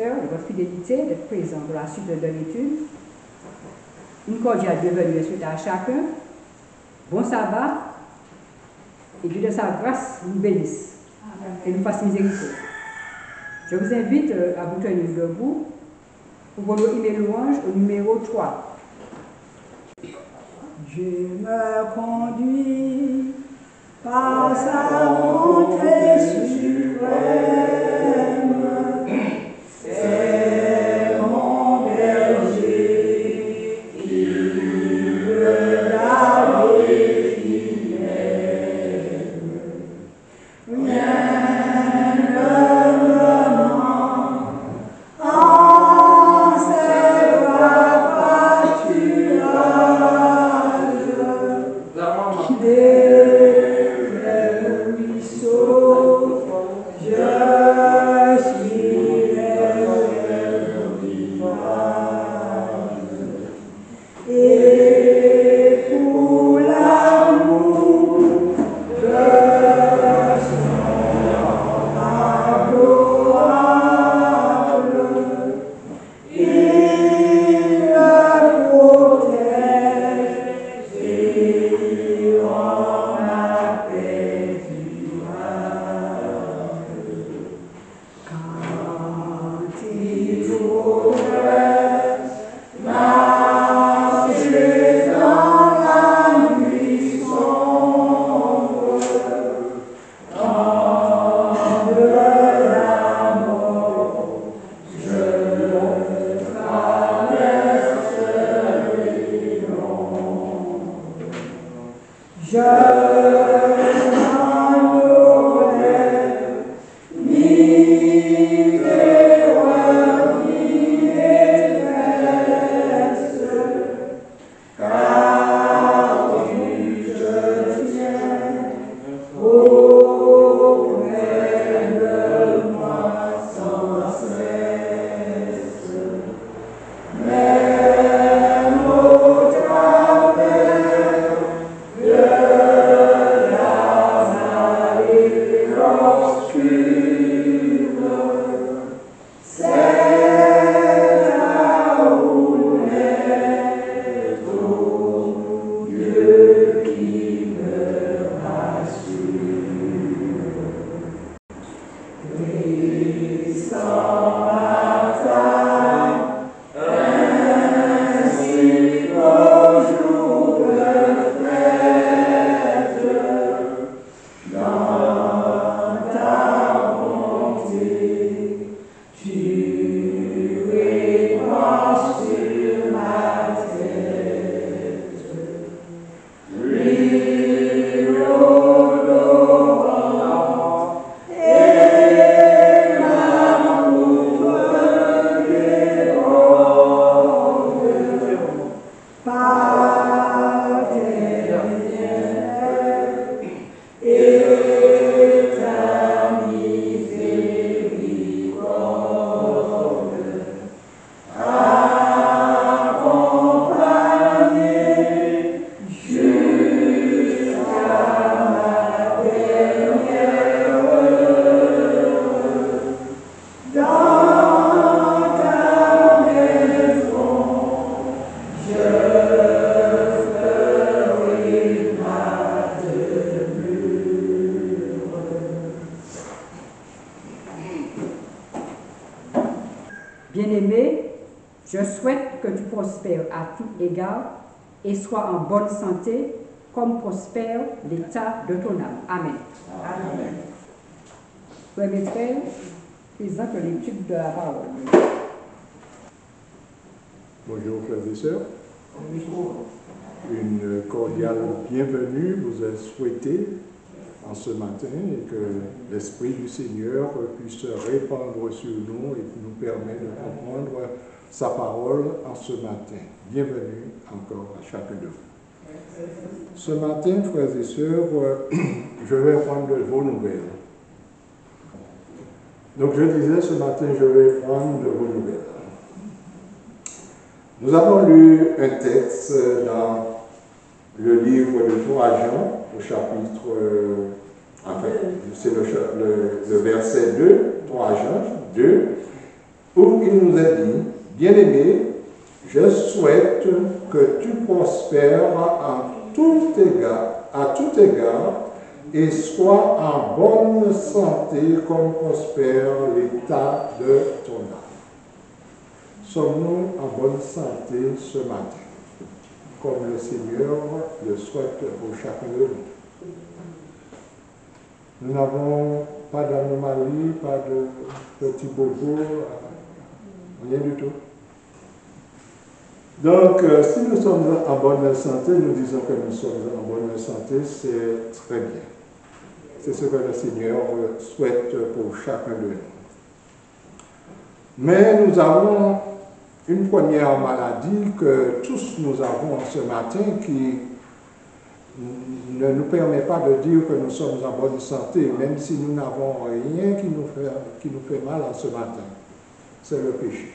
sœurs, de votre fidélité d'être présents pour la suite de l'étude. Une cordiale bienvenue ensuite à chacun. Bon sabbat. Et Dieu de sa grâce nous bénisse et nous fasse miséricorde. Je vous invite à vous tenir debout pour vos hymnes louanges au numéro 3. Dieu me conduit par sa bonté suprême. C'est mon berger qui me garde fidèle. Rien ne me manque en ses bras pâturages. Des ruisseaux, je suis le rivage. Et pour l'amour de son adorable, il me protège et rend ma paix durable. Quand il faudrait marcher dans la nuit sombre, dans de la mort, je traverserai l'ombre. Je n'en aurai ni terreur ni détresse, car tu je tiens auprès de moi sans cesse. Même au travers de la vallée obscure, c'est là où est ton Dieu qui me rassure. Descends ma femme, ainsi qu'au jour de fête, dans ta bonté, tu répands sur ma tête l'huile odorante et l'amour guérande. Par tes biens et ta miséricorde, accompagné jusqu'à ma dernière heure, dans ta maison, je ferai ma demeure. Bien-aimé, je souhaite que tu prospères à tout égard et sois en bonne santé comme prospère l'état de ton âme. Amen. Amen. Frères et frères, présente l'étude de la parole. Bonjour frères et sœurs. Une cordiale bienvenue vous est souhaitée en ce matin et que l'Esprit du Seigneur puisse se répandre sur nous et nous permettre de comprendre sa parole en ce matin. Bienvenue encore à chacun de vous. Ce matin, frères et sœurs, je vais prendre de vos nouvelles. Donc je disais ce matin, je vais prendre de vos nouvelles. Nous avons lu un texte dans le livre de 3 Jean, au chapitre, c'est le verset 2, 3 Jean 2, où il nous est dit, bien-aimé, je souhaite que tu prospères à tout égard et sois en bonne santé comme prospère l'état de ton âme. Sommes-nous en bonne santé ce matin, comme le Seigneur le souhaite pour chacun de nous? Nous n'avons pas d'anomalie, pas de petits bobos, rien du tout. Donc, si nous sommes en bonne santé, nous disons que nous sommes en bonne santé, c'est très bien. C'est ce que le Seigneur souhaite pour chacun de nous. Mais nous avons une première maladie que tous nous avons ce matin qui ne nous permet pas de dire que nous sommes en bonne santé, même si nous n'avons rien qui nous fait mal en ce matin. C'est le péché.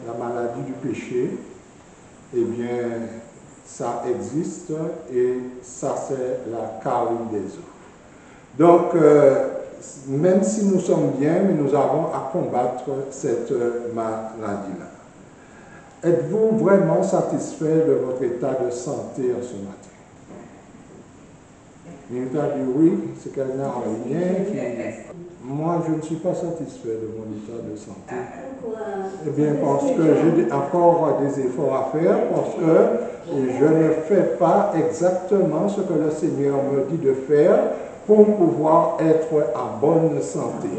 La maladie du péché, eh bien, ça existe et ça, c'est la carie des os. Donc, même si nous sommes bien, mais nous avons à combattre cette maladie-là. Êtes-vous vraiment satisfait de votre état de santé en ce matin? Mirta dit oui, c'est qu'elle n'a rien. Moi, je ne suis pas satisfait de mon état de santé. Eh bien, parce que j'ai encore des efforts à faire, parce que je ne fais pas exactement ce que le Seigneur me dit de faire pour pouvoir être en bonne santé,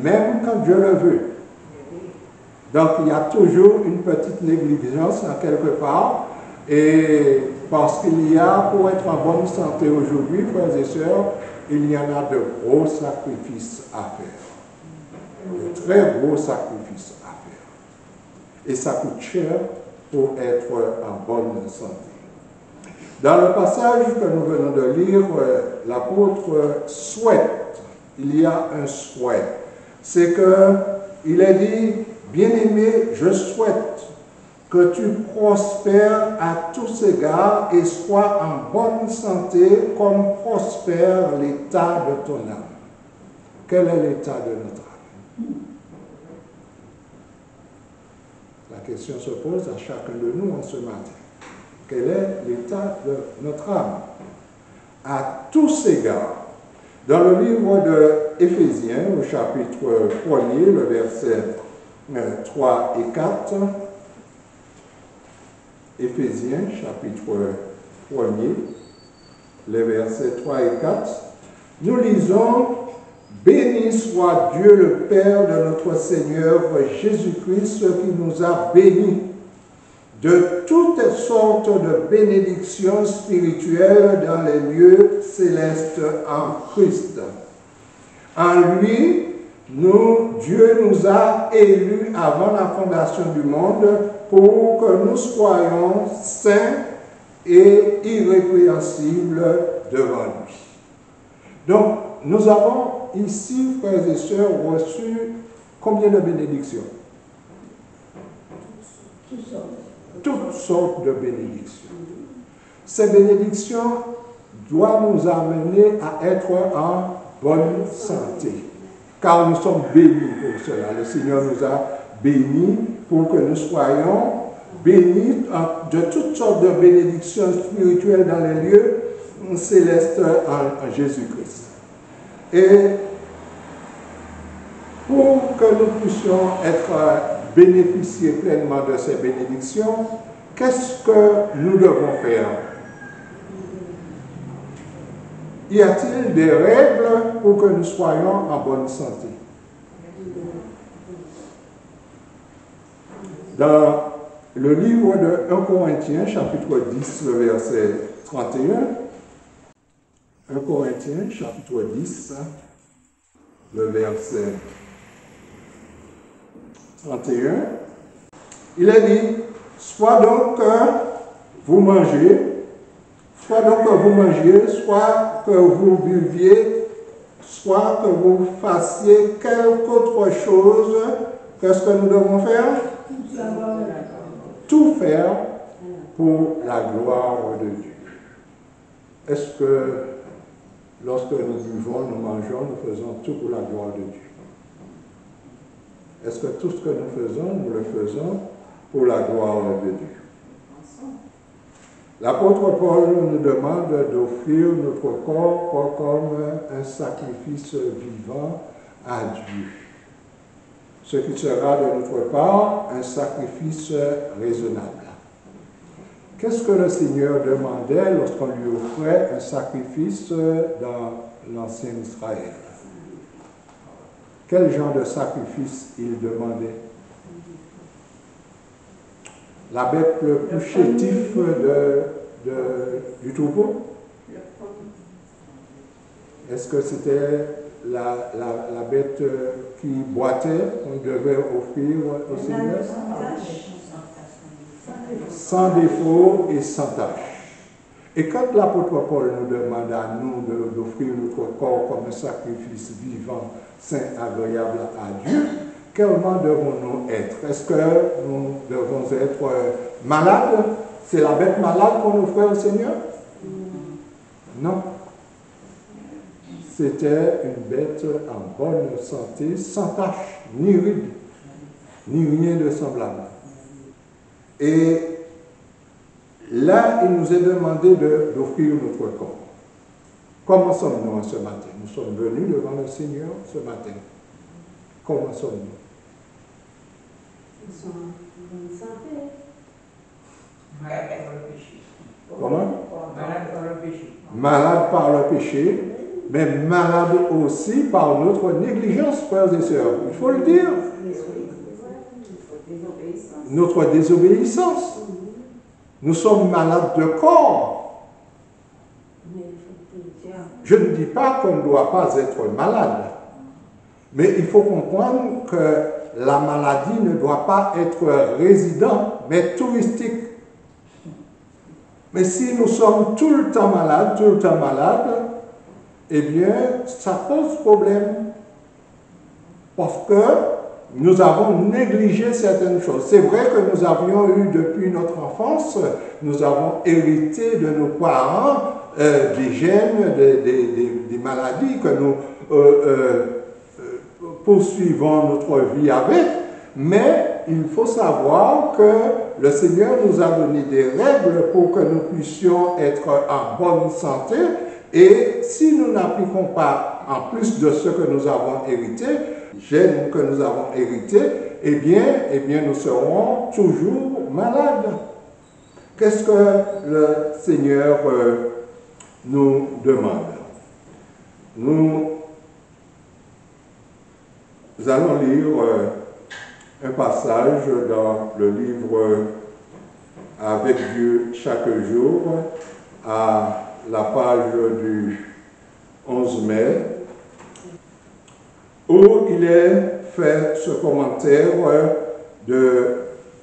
même quand je le veux. Donc, il y a toujours une petite négligence en quelque part, et parce qu'il y a, pour être en bonne santé aujourd'hui, frères et sœurs, il y en a de gros sacrifices à faire. De très gros sacrifices à faire. Et ça coûte cher pour être en bonne santé. Dans le passage que nous venons de lire, l'apôtre souhaite, il y a un souhait. C'est qu'il est dit, bien-aimé, je souhaite que tu prospères à tous égards et sois en bonne santé comme prospère l'état de ton âme. Quel est l'état de notre âme? La question se pose à chacun de nous en ce matin. Quel est l'état de notre âme? À tous égards. Dans le livre de Éphésiens, au chapitre 1er, le verset 3 et 4, Éphésiens, chapitre 1er, les versets 3 et 4, nous lisons « Béni soit Dieu le Père de notre Seigneur Jésus-Christ, qui nous a bénis de toutes sortes de bénédictions spirituelles dans les lieux célestes en Christ. En lui, Dieu nous a élus avant la fondation du monde pour que nous soyons saints et irrépréhensibles devant lui. » Donc, nous avons ici, frères et sœurs, reçu combien de bénédictions? Toutes sortes de bénédictions. Ces bénédictions doivent nous amener à être en bonne santé, car nous sommes bénis pour cela. Le Seigneur nous a bénis pour que nous soyons bénis de toutes sortes de bénédictions spirituelles dans les lieux célestes en Jésus-Christ. Et pour que nous puissions bénéficier pleinement de ces bénédictions, qu'est-ce que nous devons faire? Y a-t-il des règles pour que nous soyons en bonne santé? Dans le livre de 1 Corinthiens, chapitre 10, le verset 31, 1 Corinthiens, chapitre 10, le verset 31, il est dit, soit donc que vous mangiez, soit que vous buviez, soit que vous fassiez quelque autre chose. Qu'est-ce que nous devons faire? Tout faire pour la gloire de Dieu. Est-ce que lorsque nous buvons, nous mangeons, nous faisons tout pour la gloire de Dieu? Est-ce que tout ce que nous le faisons pour la gloire de Dieu? L'apôtre Paul nous demande d'offrir notre corps comme un sacrifice vivant à Dieu. Ce qui sera de notre part un sacrifice raisonnable. Qu'est-ce que le Seigneur demandait lorsqu'on lui offrait un sacrifice dans l'ancien Israël? Quel genre de sacrifice il demandait? La bête le plus chétif du troupeau? Est-ce que c'était la bête qui boitait qu'on devait offrir au Seigneur? Sans défaut et sans tâche. Et quand l'apôtre Paul nous demande à nous d'offrir notre corps comme un sacrifice vivant, saint, agréable à Dieu, comment devons-nous être? Est-ce que nous devons être malades? C'est la bête malade qu'on offrait au Seigneur? Non. C'était une bête en bonne santé, sans tache, ni ride, ni rien de semblable. Et là, il nous est demandé d'offrir notre corps. Comment sommes-nous ce matin? Nous sommes venus devant le Seigneur ce matin. Comment sommes-nous? Nous sommes en bonne santé. Malade par le péché. Comment? Malade par le péché. Malade par le péché, mais malade aussi par notre négligence, frères et sœurs. Il faut le dire. Notre désobéissance. Nous sommes malades de corps. Je ne dis pas qu'on ne doit pas être malade, mais il faut comprendre que la maladie ne doit pas être résidente, mais touristique. Mais si nous sommes tout le temps malades, eh bien, ça pose problème. Parce que nous avons négligé certaines choses. C'est vrai que nous avions eu depuis notre enfance, nous avons hérité de nos parents des gènes, des maladies que nous poursuivons notre vie avec, mais il faut savoir que le Seigneur nous a donné des règles pour que nous puissions être en bonne santé, et si nous n'appliquons pas en plus de ce que nous avons hérité, gènes que nous avons hérités, eh bien nous serons toujours malades. Qu'est-ce que le Seigneur nous demande? Nous allons lire un passage dans le livre Avec Dieu chaque jour, à la page du 11 mai, où il est fait ce commentaire de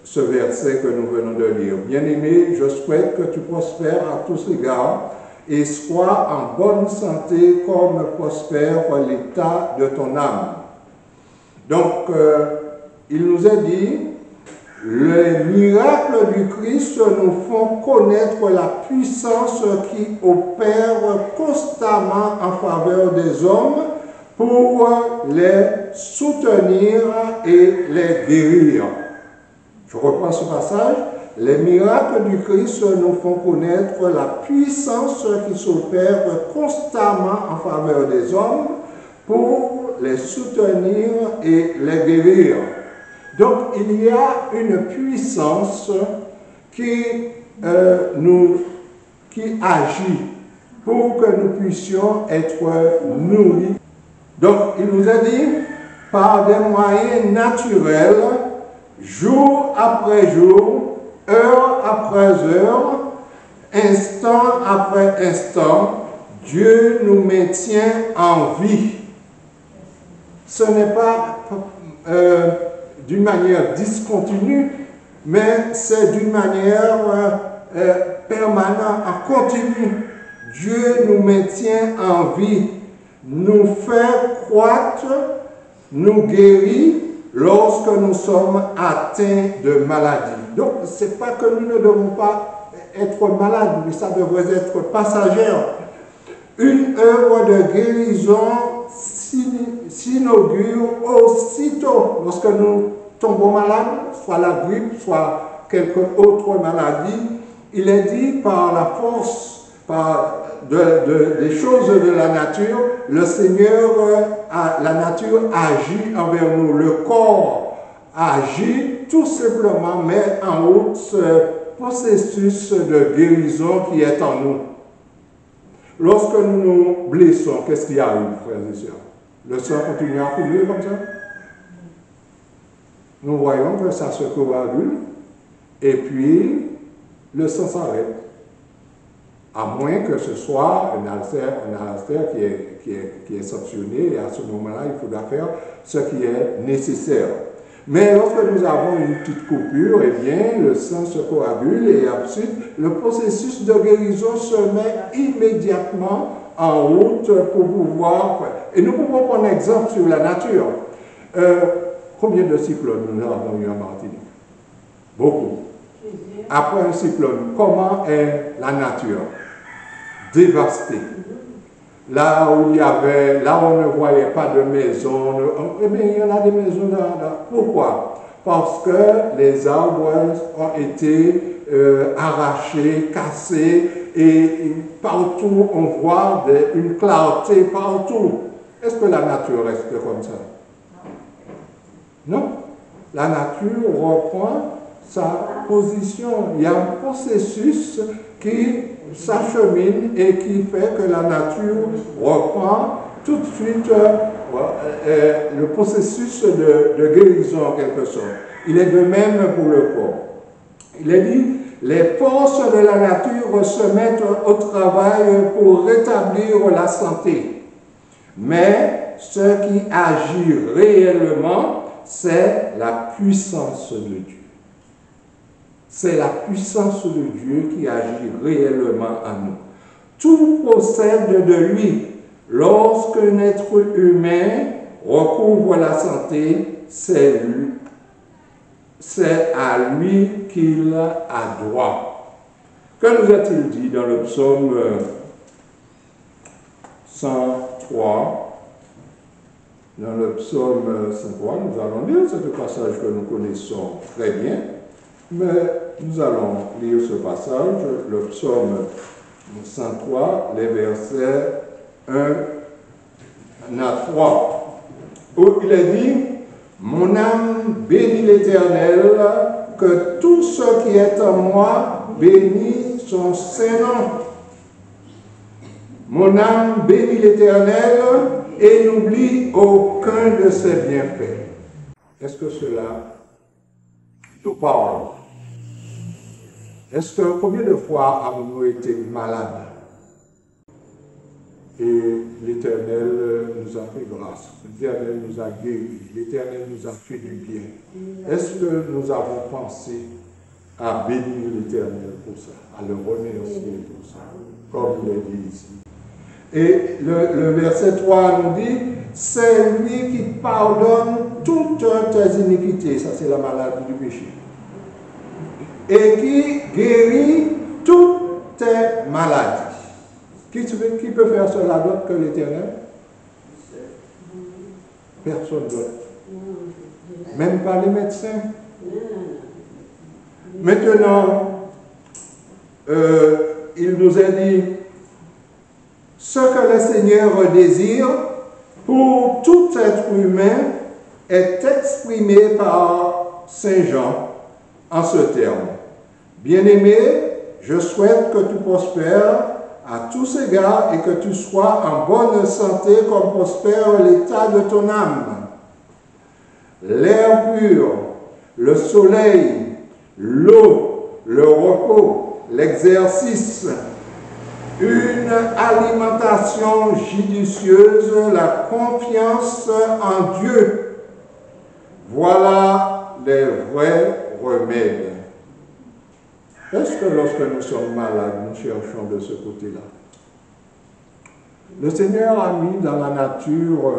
ce verset que nous venons de lire. Bien-aimé, je souhaite que tu prospères à tous égards et sois en bonne santé comme prospère l'état de ton âme. Donc, il nous est dit, les miracles du Christ nous font connaître la puissance qui opère constamment en faveur des hommes pour les soutenir et les guérir. Je reprends ce passage. Les miracles du Christ nous font connaître la puissance qui s'opère constamment en faveur des hommes pour les soutenir et les guérir. Donc, il y a une puissance qui agit pour que nous puissions être nourris. Donc, il nous a dit, par des moyens naturels, jour après jour, heure après heure, instant après instant, Dieu nous maintient en vie. Ce n'est pas d'une manière discontinue, mais c'est d'une manière permanente, en continu. Dieu nous maintient en vie, nous fait croître, nous guérit lorsque nous sommes atteints de maladie. Donc, ce n'est pas que nous ne devons pas être malades, mais ça devrait être passager. Une œuvre de guérison s'inaugure aussitôt lorsque nous tombons malades, soit la grippe, soit quelque autre maladie. Il est dit par la force des choses de la nature, le Seigneur, la nature agit envers nous. Le corps agit tout simplement, met en route ce processus de guérison qui est en nous. Lorsque nous nous blessons, qu'est-ce qui arrive, frères et sœurs? Le sang continue à couler comme ça? Nous voyons que ça se coagule et puis le sang s'arrête. À moins que ce soit un ulcère qui est sanctionné, et à ce moment-là, il faudra faire ce qui est nécessaire. Mais lorsque nous avons une petite coupure, eh bien, le sang se coagule et ensuite, le processus de guérison se met immédiatement en route pour pouvoir... Et nous pouvons prendre un exemple sur la nature. Combien de cyclones nous avons eu en Martinique? Beaucoup. Après un cyclone, comment est la nature? Dévastée. Là où on ne voyait pas de maison, eh bien, il y en a des maisons là. Pourquoi? Parce que les arbres ont été arrachés, cassés, et partout on voit une clarté partout. Est-ce que la nature reste comme ça? Non. La nature reprend sa position. Il y a un processus qui s'achemine et qui fait que la nature reprend tout de suite le processus de guérison en quelque sorte. Il est de même pour le corps. Il est dit, les forces de la nature se mettent au travail pour rétablir la santé. Mais ce qui agit réellement, c'est la puissance de Dieu. C'est la puissance de Dieu qui agit réellement en nous. Tout procède de lui. Lorsqu'un être humain recouvre la santé, c'est à lui qu'il a droit. Que nous a-t-il dit dans le psaume 103? Dans le psaume 103, nous allons lire ce passage que nous connaissons très bien. Mais nous allons lire ce passage, le psaume 103, les versets 1 à 3, où il est dit, « Mon âme bénit l'Éternel, que tout ce qui est en moi bénit son Saint-Nom. Mon âme bénit l'Éternel et n'oublie aucun de ses bienfaits. » Est-ce que cela nous parle? Est-ce que combien de fois avons-nous été malades? Et l'Éternel nous a fait grâce, l'Éternel nous a guéris, l'Éternel nous a fait du bien. Est-ce que nous avons pensé à bénir l'Éternel pour ça, à le remercier pour ça, comme il est dit ici? Et le verset 3 nous dit, c'est lui qui pardonne toutes tes iniquités, ça c'est la maladie du péché, et qui guérit toutes tes maladies. Qui peut faire cela d'autre que l'Éternel? Personne d'autre. Même pas les médecins. Maintenant, il nous a dit, ce que le Seigneur désire pour tout être humain est exprimé par Saint Jean en ce terme. Bien-aimé, je souhaite que tu prospères à tous égards et que tu sois en bonne santé comme prospère l'état de ton âme. L'air pur, le soleil, l'eau, le repos, l'exercice, une alimentation judicieuse, la confiance en Dieu. Voilà les vrais remèdes. Est-ce que lorsque nous sommes malades, nous cherchons de ce côté-là? Le Seigneur a mis dans la nature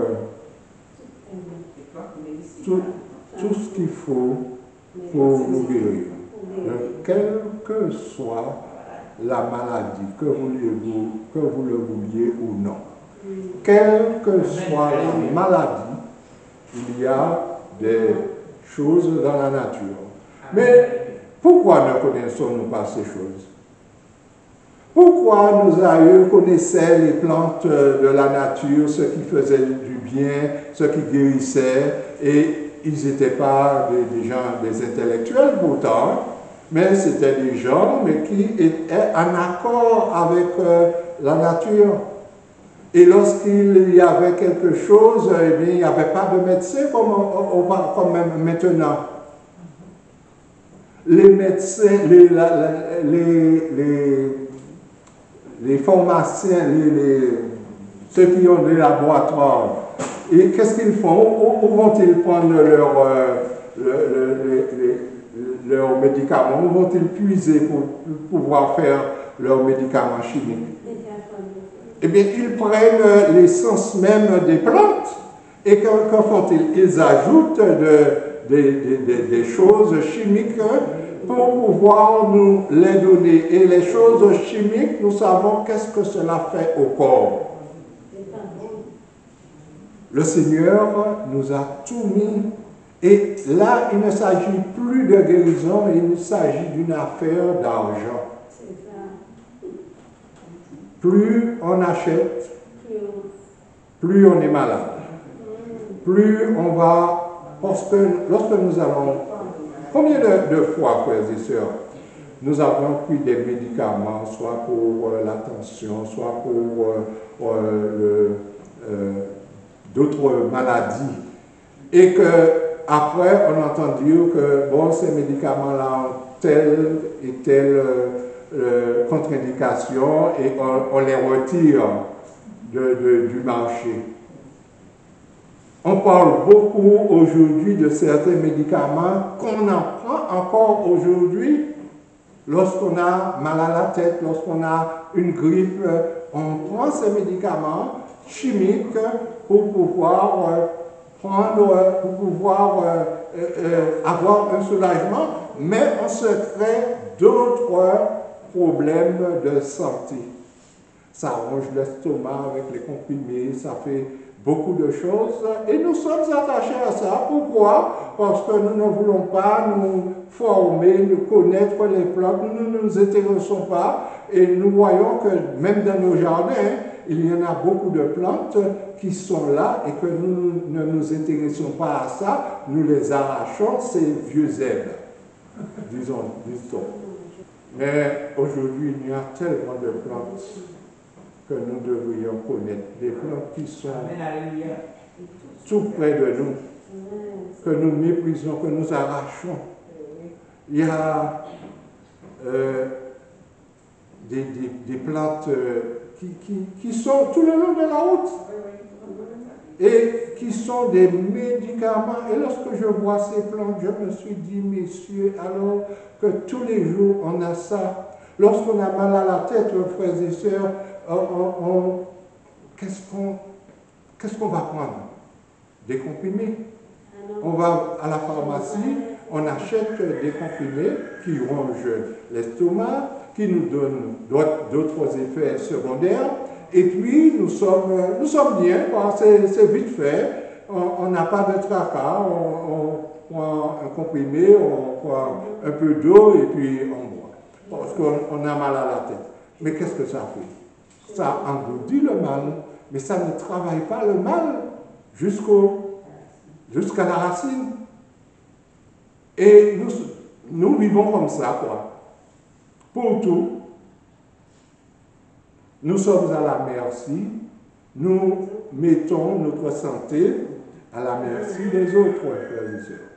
tout ce qu'il faut pour nous guérir. Quelle que soit la maladie, que vous le vouliez ou non. Quelle que soit la maladie, il y a des choses dans la nature. Mais pourquoi ne connaissons-nous pas ces choses? Pourquoi nos aïeux connaissaient les plantes de la nature, ce qui faisait du bien, ce qui guérissait, et ils n'étaient pas des gens, des intellectuels pourtant, mais c'était des gens mais qui étaient en accord avec la nature. Et lorsqu'il y avait quelque chose, eh bien, il n'y avait pas de médecin comme même maintenant. Les médecins, les pharmaciens, ceux qui ont des laboratoires, et qu'est-ce qu'ils font? Où vont-ils prendre leurs médicaments? Où vont-ils puiser pour pouvoir faire leurs médicaments chimiques? Eh bien, ils prennent l'essence même des plantes. Et qu'en font-ils? Ils ajoutent des choses chimiques pour pouvoir nous les donner. Et les choses chimiques, nous savons qu'est-ce que cela fait au corps. Le Seigneur nous a tout mis. Et là, il ne s'agit plus de guérison, il s'agit d'une affaire d'argent. Plus on achète, plus on est malade. Plus on va, parce que lorsque nous allons, combien de fois, frères et sœurs, nous avons pris des médicaments, soit pour la tension, soit pour d'autres maladies, et qu'après on entend dire que bon, ces médicaments-là ont telle et telle contre-indication et on les retire du marché. On parle beaucoup aujourd'hui de certains médicaments qu'on en prend encore aujourd'hui. Lorsqu'on a mal à la tête, lorsqu'on a une grippe, on prend ces médicaments chimiques pour pouvoir avoir un soulagement, mais on se crée d'autres problèmes de santé. Ça ronge l'estomac avec les comprimés, ça fait beaucoup de choses et nous sommes attachés à ça. Pourquoi? Parce que nous ne voulons pas nous former, nous connaître les plantes, nous ne nous intéressons pas et nous voyons que même dans nos jardins, il y en a beaucoup de plantes qui sont là et que nous ne nous intéressons pas à ça, nous les arrachons, ces vieux herbes, disons. Mais aujourd'hui, il y a tellement de plantes que nous devrions connaître, des plantes qui sont tout près de nous, que nous méprisons, que nous arrachons. Il y a des plantes qui sont tout le long de la route et qui sont des médicaments. Et lorsque je vois ces plantes, je me suis dit, messieurs, alors que tous les jours on a ça, lorsqu'on a mal à la tête, frères et sœurs, qu'est-ce qu'on va prendre? Des comprimés. On va à la pharmacie, on achète des comprimés qui rongent l'estomac, qui nous donnent d'autres effets secondaires, et puis nous sommes bien, c'est vite fait, on n'a pas de tracas, on prend un comprimé, on prend un peu d'eau et puis on boit, parce qu'on a mal à la tête. Mais qu'est-ce que ça fait? Ça engourdit le mal, mais ça ne travaille pas le mal jusqu'à la racine. Et nous vivons comme ça, quoi. Pour tout, nous sommes à la merci, nous mettons notre santé à la merci des autres, frères et sœurs.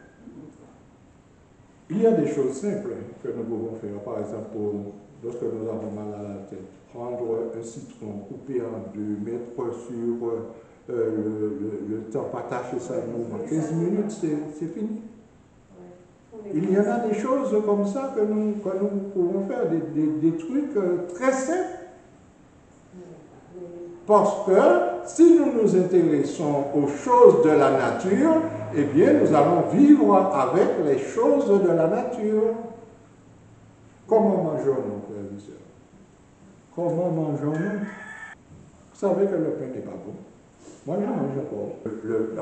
Il y a des choses simples que nous pouvons faire, par exemple, lorsque nous avons mal à la tête. Prendre un citron, couper en deux, mettre sur le temps, attacher ça en 15 minutes, c'est fini. Il y en a des choses comme ça que nous pouvons faire, des trucs très simples. Parce que si nous nous intéressons aux choses de la nature, eh bien nous allons vivre avec les choses de la nature. Comment mangeons-nous, frères et sœurs? Comment mangeons-nous? savez que le pain n'est pas bon. Moi, je mange pas.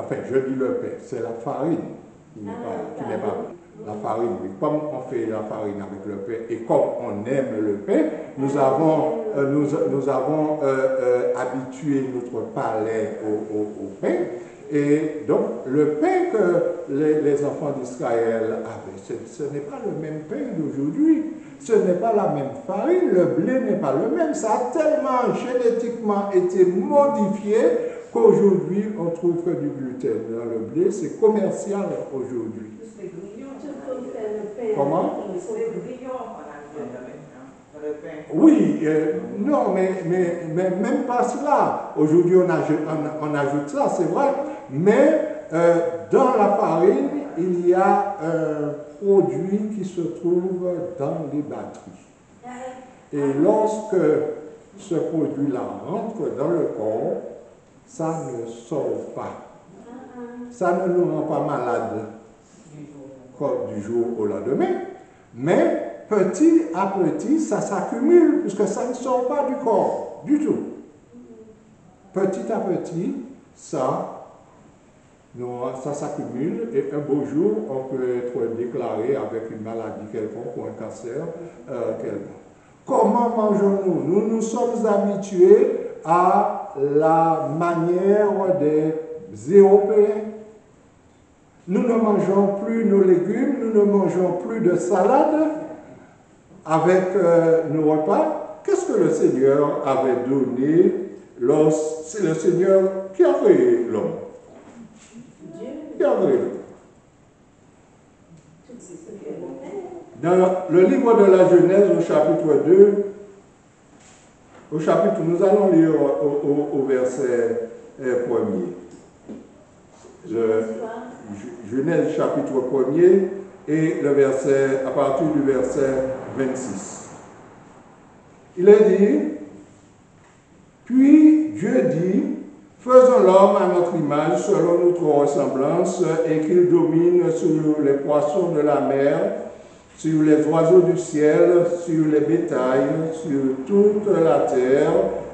Enfin, je dis le pain, c'est la farine qui n'est pas bonne. La farine, oui. Comme on fait la farine avec le pain et comme on aime le pain, nous avons habitué notre palais au pain. Et donc, le pain que les enfants d'Israël avaient, ce n'est pas le même pain d'aujourd'hui. Ce n'est pas la même farine, le blé n'est pas le même. Ça a tellement génétiquement été modifié qu'aujourd'hui, on trouve que du gluten dans le blé. C'est commercial aujourd'hui. Comment? Oui, non, mais même pas cela. Aujourd'hui, on ajoute ça, c'est vrai. Mais dans la farine, il y a un produit qui se trouve dans les batteries. Et lorsque ce produit-là rentre dans le corps, ça ne sort pas. Ça ne nous rend pas malade du jour au lendemain. Mais petit à petit, ça s'accumule puisque ça ne sort pas du corps du tout. Petit à petit, ça s'accumule et un beau jour, on peut être déclaré avec une maladie quelconque ou un cancer quelconque. Comment mangeons-nous? Nous nous sommes habitués à la manière des Européens. Nous ne mangeons plus nos légumes, nous ne mangeons plus de salade avec nos repas. Qu'est-ce que le Seigneur avait donné c'est le Seigneur qui a créé l'homme. Qui a créé l'homme. Dans le livre de la Genèse, au chapitre 2, nous allons lire au verset 1er. Genèse chapitre 1er et à partir du verset 26. Il est dit, puis Dieu dit, faisons l'homme à notre image, selon notre ressemblance, et qu'il domine sur les poissons de la mer, sur les oiseaux du ciel, sur les bétails, sur toute la terre,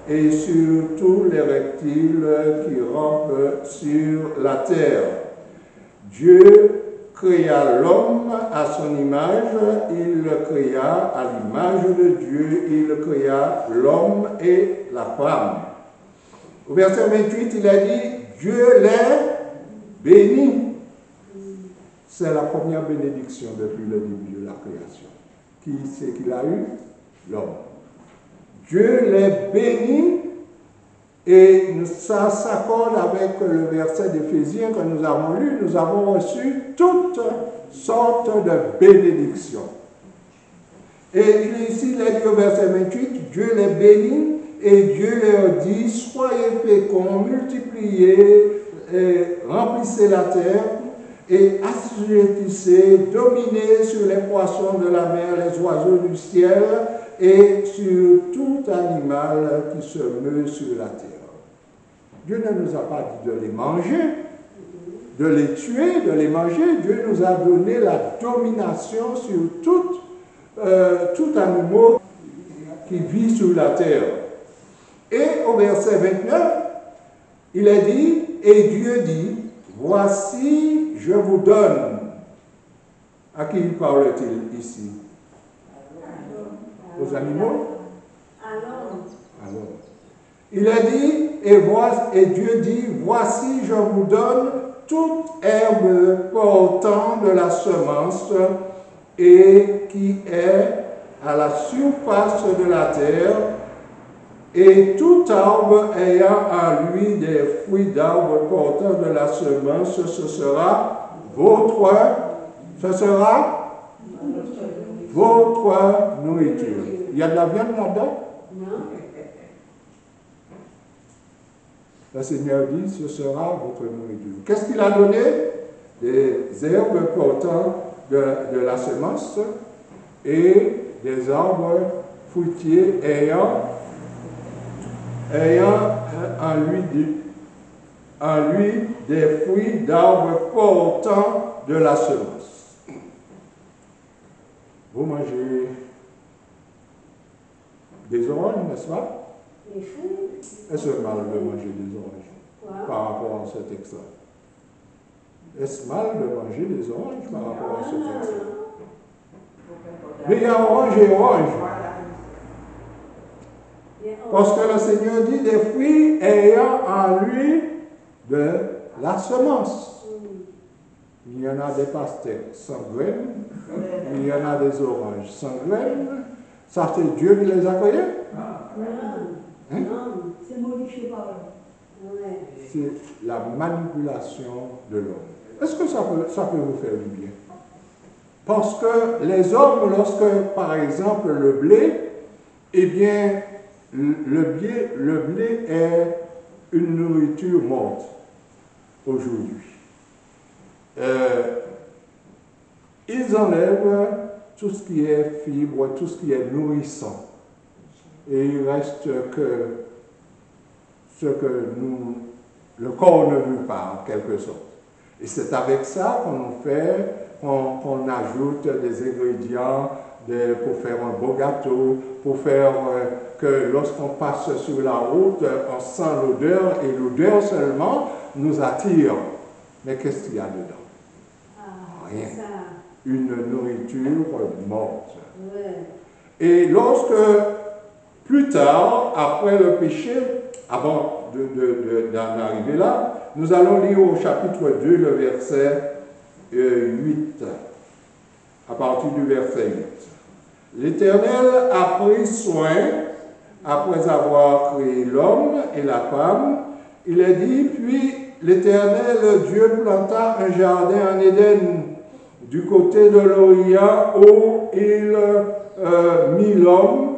et sur tous les reptiles qui rampent sur la terre. Dieu créa l'homme à son image, il le créa à l'image de Dieu, il créa l'homme et la femme. Au verset 28, il a dit, Dieu les bénit. C'est la première bénédiction depuis le début de la création. Qui c'est qu'il a eu? L'homme. Dieu les bénit et ça s'accorde avec le verset d'Éphésiens que nous avons lu. Nous avons reçu toutes sortes de bénédictions. Et ici, il est dit au verset 28, Dieu les bénit et Dieu leur dit, soyez féconds, multipliez, remplissez la terre et assujettissez, dominez sur les poissons de la mer, les oiseaux du ciel et sur tout animal qui se meut sur la terre. Dieu ne nous a pas dit de les manger, de les tuer, de les manger. Dieu nous a donné la domination sur tout animal qui vit sur la terre. Et au verset 29, il est dit, et Dieu dit, voici, je vous donne. À qui parle-t-il ici? Aux animaux? Alors. Il a dit, et Dieu dit, voici, je vous donne toute herbe portant de la semence et qui est à la surface de la terre, et tout arbre ayant en lui des fruits d'arbres portant de la semence, ce sera votre nourriture. Il y a de la viande là-dedans? Non. Le Seigneur dit, ce sera votre nourriture. Qu'est-ce qu'il a donné? Des herbes portant de la semence et des arbres fruitiers ayant en lui des fruits d'arbres portant de la semence. Vous mangez des oranges, n'est-ce pas? Est-ce mal de manger des oranges par rapport à ce texte-là? Est-ce mal de manger des oranges par rapport à ce texte-là? Mais il y a orange et orange. Parce que le Seigneur dit des fruits ayant en lui de la semence. Il y en a des pastèques sans graines, il y en a des oranges sans graines. Ça, c'est Dieu qui les a créés? Hein? C'est modifié par l'homme. C'est la manipulation de l'homme. Est-ce que ça peut vous faire du bien? Parce que les hommes, lorsque, par exemple, le blé, eh bien, le blé est une nourriture morte aujourd'hui. Ils enlèvent tout ce qui est fibre, tout ce qui est nourrissant. Et il reste que ce que le corps ne veut pas, en quelque sorte. Et c'est avec ça qu'on ajoute des ingrédients pour faire un beau gâteau, pour faire que lorsqu'on passe sur la route, on sent l'odeur, et l'odeur seulement nous attire. Mais qu'est-ce qu'il y a dedans? Rien. Une nourriture morte. Et lorsque, plus tard, après le péché, avant d'en arriver là, nous allons lire au chapitre 2, le verset 8, à partir du verset 8. L'Éternel a pris soin, après avoir créé l'homme et la femme, il est dit, puis l'Éternel Dieu planta un jardin en Éden, du côté de l'Orient, où il mit l'homme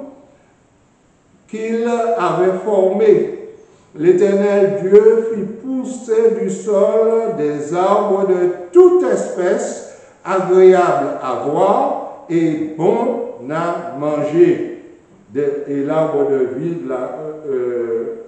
qu'il avait formé. L'Éternel Dieu fit pousser du sol des arbres de toute espèce, agréables à voir et bons à manger. Et l'arbre de vie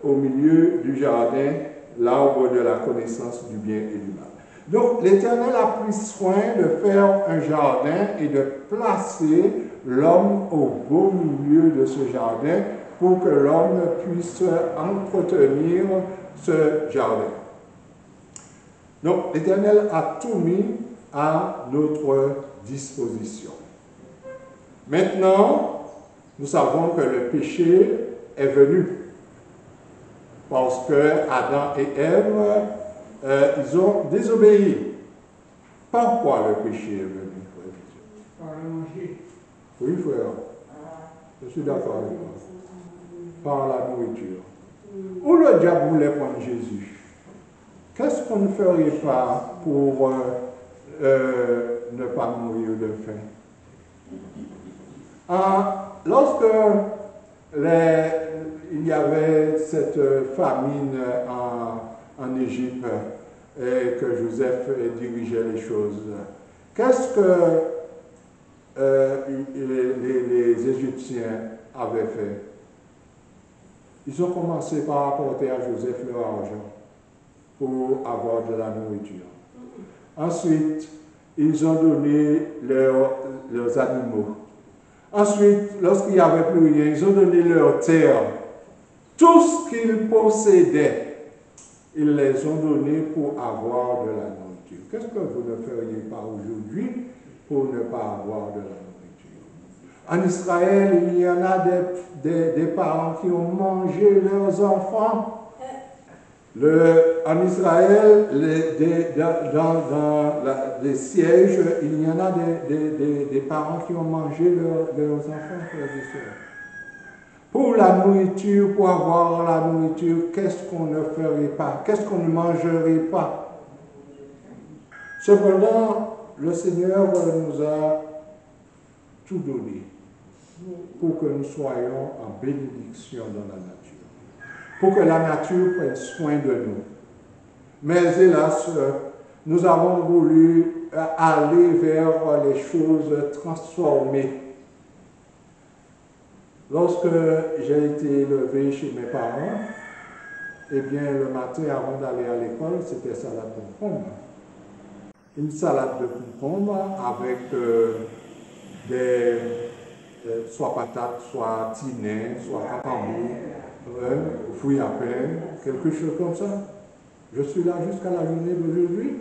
au milieu du jardin, l'arbre de la connaissance du bien et du mal. Donc l'Éternel a pris soin de faire un jardin et de placer l'homme au beau milieu de ce jardin pour que l'homme puisse entretenir ce jardin. Donc l'Éternel a tout mis à notre disposition. Maintenant, nous savons que le péché est venu parce que Adam et Ève, ils ont désobéi. Pourquoi le péché est venu, frère? Par le manger. Oui, frère. Je suis d'accord avec toi. Par la nourriture. Où le diable voulait prendre Jésus? Qu'est-ce qu'on ne ferait pas pour ne pas mourir de faim? Lorsque il y avait cette famine en Égypte et que Joseph dirigeait les choses, qu'est-ce que les Égyptiens avaient fait? Ils ont commencé par apporter à Joseph leur argent pour avoir de la nourriture. Ensuite, ils ont donné leurs animaux. Ensuite, lorsqu'il n'y avait plus rien, ils ont donné leur terre. Tout ce qu'ils possédaient, ils les ont donnés pour avoir de la nourriture. Qu'est-ce que vous ne feriez pas aujourd'hui pour ne pas avoir de la nourriture? En Israël, il y en a des parents qui ont mangé leurs enfants. En Israël, dans les sièges, il y en a des parents qui ont mangé leurs enfants, frères et sœurs. Pour la nourriture, pour avoir la nourriture, qu'est-ce qu'on ne ferait pas? Qu'est-ce qu'on ne mangerait pas? Cependant, le Seigneur nous a tout donné pour que nous soyons en bénédiction dans la nature, pour que la nature prenne soin de nous. Mais hélas, nous avons voulu aller vers les choses transformées. Lorsque j'ai été élevé chez mes parents, eh bien, le matin, avant d'aller à l'école, c'était salade de concombre. Une salade de concombre avec soit patates, soit tinins, soit cacambou, fruits à pain, quelque chose comme ça. Je suis là jusqu'à la journée d'aujourd'hui,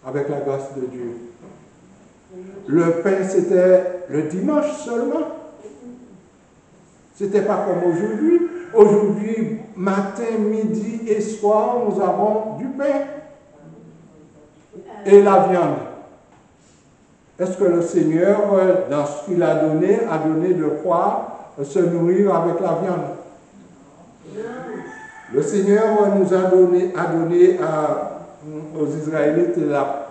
avec la grâce de Dieu. Le pain, c'était le dimanche seulement. C'était pas comme aujourd'hui. Aujourd'hui, matin, midi et soir, nous avons du pain et la viande. Est-ce que le Seigneur, dans ce qu'il a donné de quoi se nourrir avec la viande? Le Seigneur nous a donné aux Israélites la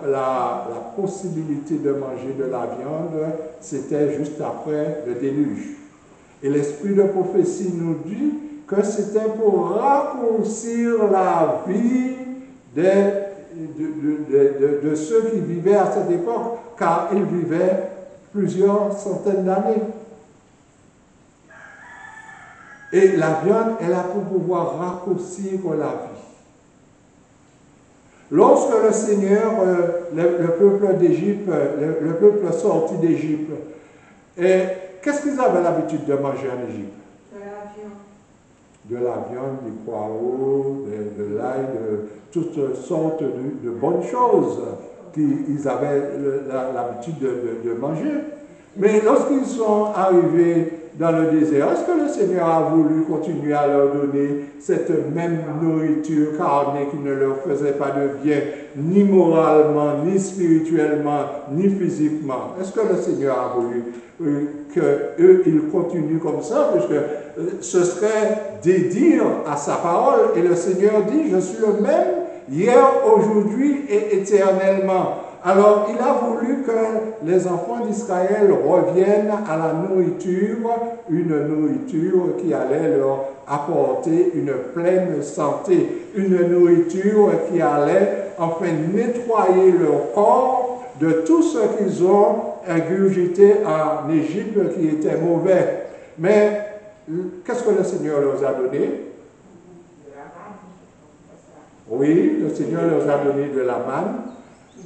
possibilité de manger de la viande. C'était juste après le déluge. Et l'esprit de prophétie nous dit que c'était pour raccourcir la vie de ceux qui vivaient à cette époque, car ils vivaient plusieurs centaines d'années. Et la viande est là pour pouvoir raccourcir la vie. Lorsque le Seigneur, le peuple d'Égypte, le peuple sorti d'Égypte, qu'est-ce qu'ils avaient l'habitude de manger en Égypte? De la viande, du poireau, de l'ail, de toutes sortes de bonnes choses qu'ils avaient l'habitude de manger. Mais lorsqu'ils sont arrivés dans le désert, est-ce que le Seigneur a voulu continuer à leur donner cette même nourriture carnée qui ne leur faisait pas de bien, ni moralement, ni spirituellement, ni physiquement? Est-ce que le Seigneur a voulu qu'eux, ils continuent comme ça? Puisque ce serait dédire à sa parole. Et le Seigneur dit, je suis le même hier, aujourd'hui et éternellement. Alors, il a voulu que les enfants d'Israël reviennent à la nourriture, une nourriture qui allait leur apporter une pleine santé, une nourriture qui allait enfin nettoyer leur corps de tout ce qu'ils ont ingurgité en Égypte qui était mauvais. Mais qu'est-ce que le Seigneur leur a donné? Oui, le Seigneur leur a donné de la manne.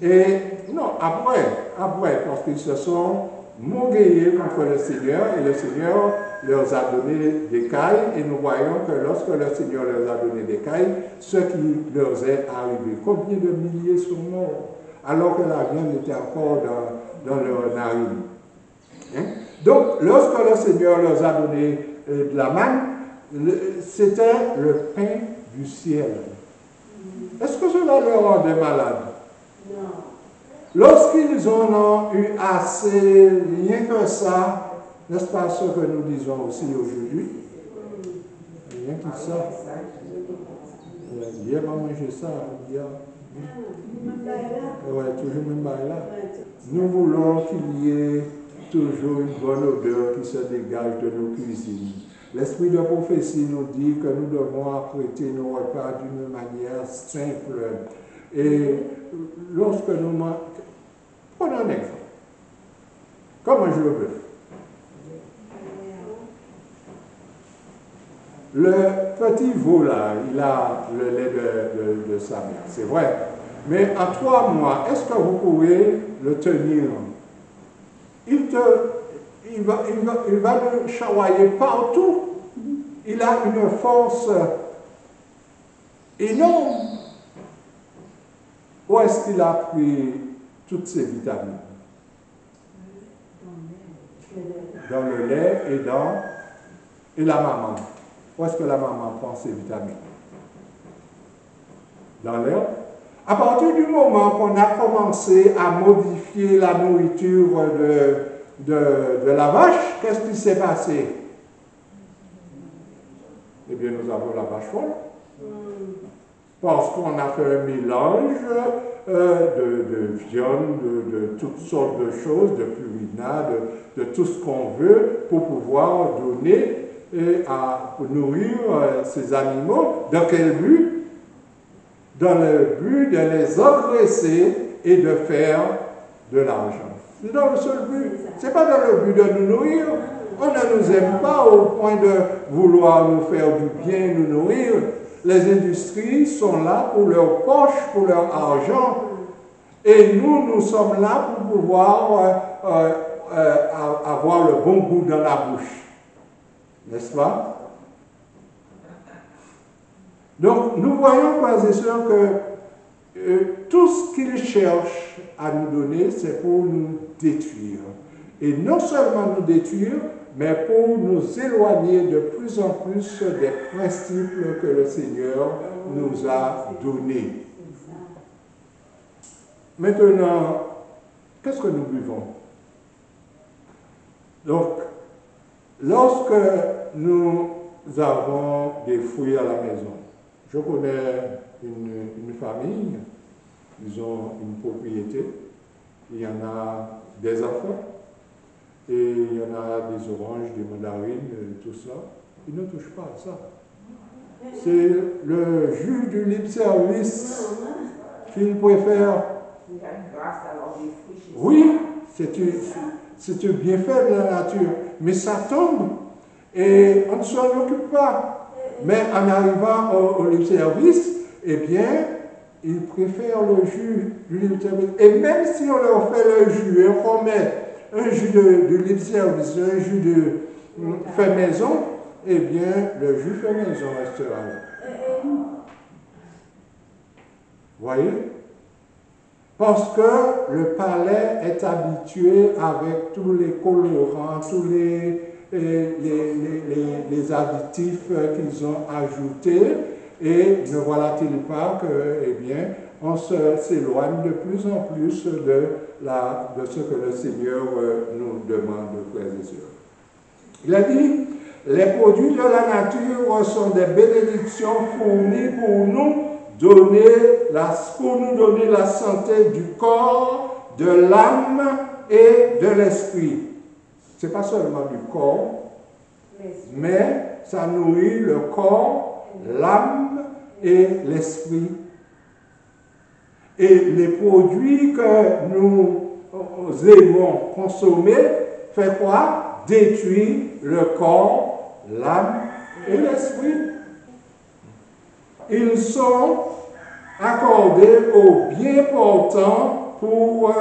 Et non, après, parce qu'ils se sont maugréés contre le Seigneur, et le Seigneur leur a donné des cailles, et nous voyons que lorsque le Seigneur leur a donné des cailles, ce qui leur est arrivé, combien de milliers sont morts, alors que la viande était encore dans leur narine. Hein? Donc, lorsque le Seigneur leur a donné de la manne, c'était le pain du ciel. Est-ce que cela leur rendait malade? Non. Lorsqu'ils en ont eu assez, rien que ça, n'est-ce pas ce que nous disons aussi aujourd'hui? Rien que ça. Hier, on a mangé ça, hier. Oui, toujours même là. Nous voulons qu'il y ait toujours une bonne odeur qui se dégage de nos cuisines. L'esprit de prophétie nous dit que nous devons apprêter nos repas d'une manière simple. Et lorsque nous mangeons, prenons un exemple. Comment je le veux? Le petit veau là, il a le lait de sa mère, c'est vrai. Mais en 3 mois, est-ce que vous pouvez le tenir? Il va le chamailler partout. Il a une force énorme. Où est-ce qu'il a pris toutes ces vitamines? Dans le lait et la maman. Où est-ce que la maman prend ses vitamines? Dans l'herbe. À partir du moment qu'on a commencé à modifier la nourriture de la vache, qu'est-ce qui s'est passé? Eh bien, nous avons la vache folle. Parce qu'on a fait un mélange de viande, de toutes sortes de choses, de purina, de tout ce qu'on veut pour pouvoir donner pour nourrir ces animaux. Dans quel but? Dans le but de les engraisser et de faire de l'argent. C'est dans le seul but. Ce n'est pas dans le but de nous nourrir. On ne nous aime pas au point de vouloir nous faire du bien, nous nourrir. Les industries sont là pour leur poche, pour leur argent. Et nous sommes là pour pouvoir avoir le bon goût dans la bouche. N'est-ce pas? Donc, nous voyons, frères et sœurs, que tout ce qu'ils cherchent à nous donner, c'est pour nous détruire. Et non seulement nous détruire, mais pour nous éloigner de plus en plus des principes que le Seigneur nous a donnés. Maintenant, qu'est-ce que nous buvons? Donc, lorsque nous avons des fruits à la maison, je connais une famille, ils ont une propriété, il y en a des enfants, et il y en a des oranges, des mandarines, tout ça. Ils ne touchent pas à ça. C'est le jus du libre service qu'ils préfèrent. Oui, c'est un bienfait de la nature, mais ça tombe et on ne s'en occupe pas. Mais en arrivant au libre service, eh bien, ils préfèrent le jus du libre service. Et même si on leur fait le jus, et qu'on met un jus de libre service, un jus de fait maison, eh bien, le jus fait maison restera là. Voyez? Parce que le palais est habitué avec tous les colorants, tous les additifs qu'ils ont ajoutés, et ne voilà-t-il pas que, eh bien, on s'éloigne de plus en plus de ce que le Seigneur nous demande, frères et sœurs. Il a dit, les produits de la nature sont des bénédictions fournies pour nous donner la santé du corps, de l'âme et de l'esprit. Ce n'est pas seulement du corps, mais ça nourrit le corps, l'âme et l'esprit. Et les produits que nous aimons consommer, fait quoi? Détruire le corps, l'âme et l'esprit. Ils sont accordés aux bien portants pour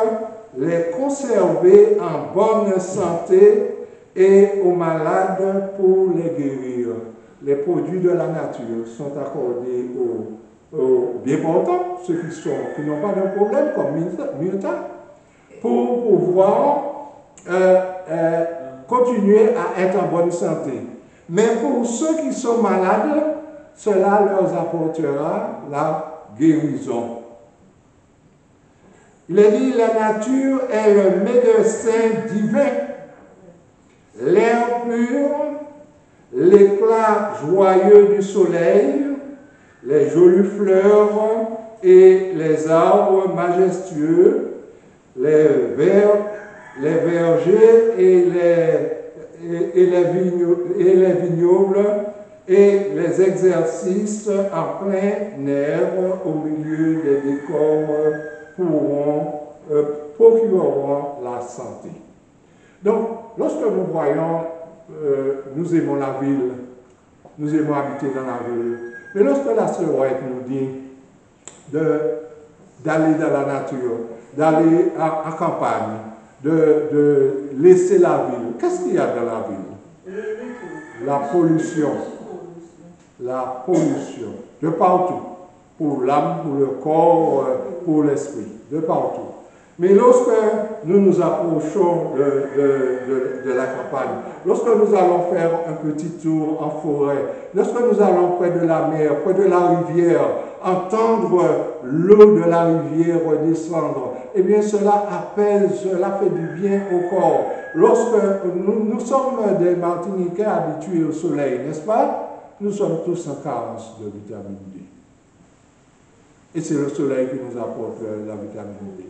les conserver en bonne santé et aux malades pour les guérir. Les produits de la nature sont accordés aux bien portants, ceux qui n'ont pas de problème, comme Milta, pour pouvoir continuer à être en bonne santé. Mais pour ceux qui sont malades, cela leur apportera la guérison. Il est dit, la nature est le médecin divin. L'air pur, l'éclat joyeux du soleil, les jolies fleurs et les arbres majestueux, les vergers et les vignobles, et les exercices en plein air au milieu des décors procureront la santé. Donc, lorsque nous voyons, nous aimons la ville, nous aimons habiter dans la ville, mais lorsque la sœur White nous dit d'aller dans la nature, d'aller en campagne, de laisser la ville, qu'est-ce qu'il y a dans la ville? La pollution. La pollution, de partout, pour l'âme, pour le corps, pour l'esprit, de partout. Mais lorsque nous nous approchons de la campagne, lorsque nous allons faire un petit tour en forêt, lorsque nous allons près de la mer, près de la rivière, entendre l'eau de la rivière descendre, eh bien cela apaise, cela fait du bien au corps. Lorsque nous sommes des Martiniquais habitués au soleil, n'est-ce pas? Nous sommes tous en carence de vitamine D. Et c'est le soleil qui nous apporte la vitamine D.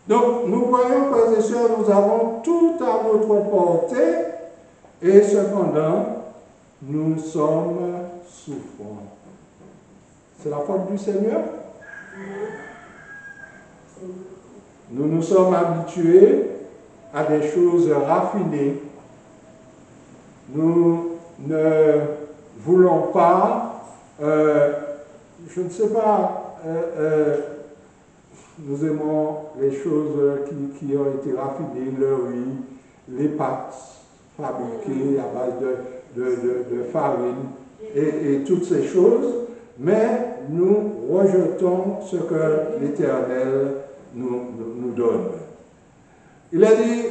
Donc, nous voyons, frères et sœurs, nous avons tout à notre portée, et cependant, nous sommes souffrants. C'est la faute du Seigneur? Nous nous sommes habitués à des choses raffinées. Nous ne voulons pas, je ne sais pas, nous aimons les choses qui ont été raffinées, le riz, les pâtes fabriquées à base de farine, et toutes ces choses, mais nous rejetons ce que l'Éternel nous donne. Il a dit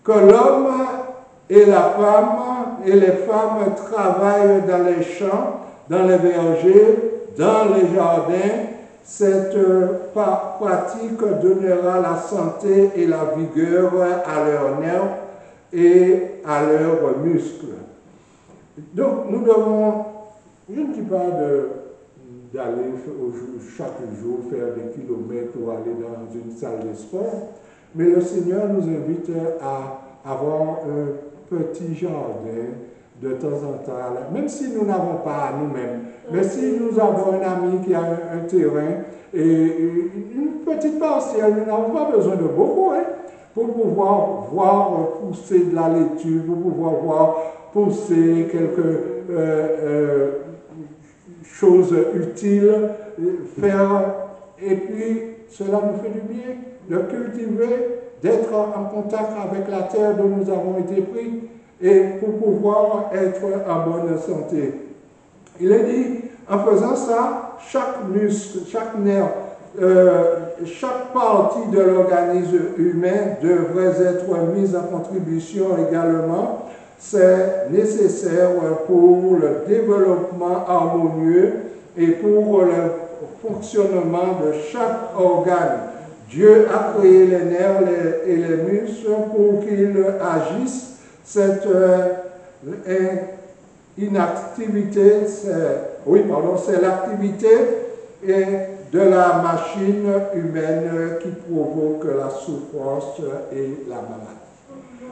que l'homme et la femme et les femmes travaillent dans les champs, dans les vergers, dans les jardins. Cette pratique donnera la santé et la vigueur à leurs nerfs et à leurs muscles. Donc nous devons, je ne dis pas d'aller chaque jour faire des kilomètres ou aller dans une salle de sport, mais le Seigneur nous invite à avoir un petit jardin de temps en temps, même si nous n'avons pas nous-mêmes, mais si nous avons un ami qui a un terrain et une petite parcelle, nous n'avons pas besoin de beaucoup, hein, pour pouvoir voir pousser de la laitue, pour pouvoir voir pousser quelques choses utiles, faire, et puis cela nous fait du bien de cultiver, d'être en contact avec la terre dont nous avons été pris, et pour pouvoir être en bonne santé. Il est dit, en faisant ça, chaque muscle, chaque nerf, chaque partie de l'organisme humain devrait être mise en contribution également. C'est nécessaire pour le développement harmonieux et pour le fonctionnement de chaque organe. Dieu a créé les nerfs et les muscles pour qu'ils agissent. Cette inactivité, c'est l'activité de la machine humaine qui provoque la souffrance et la maladie.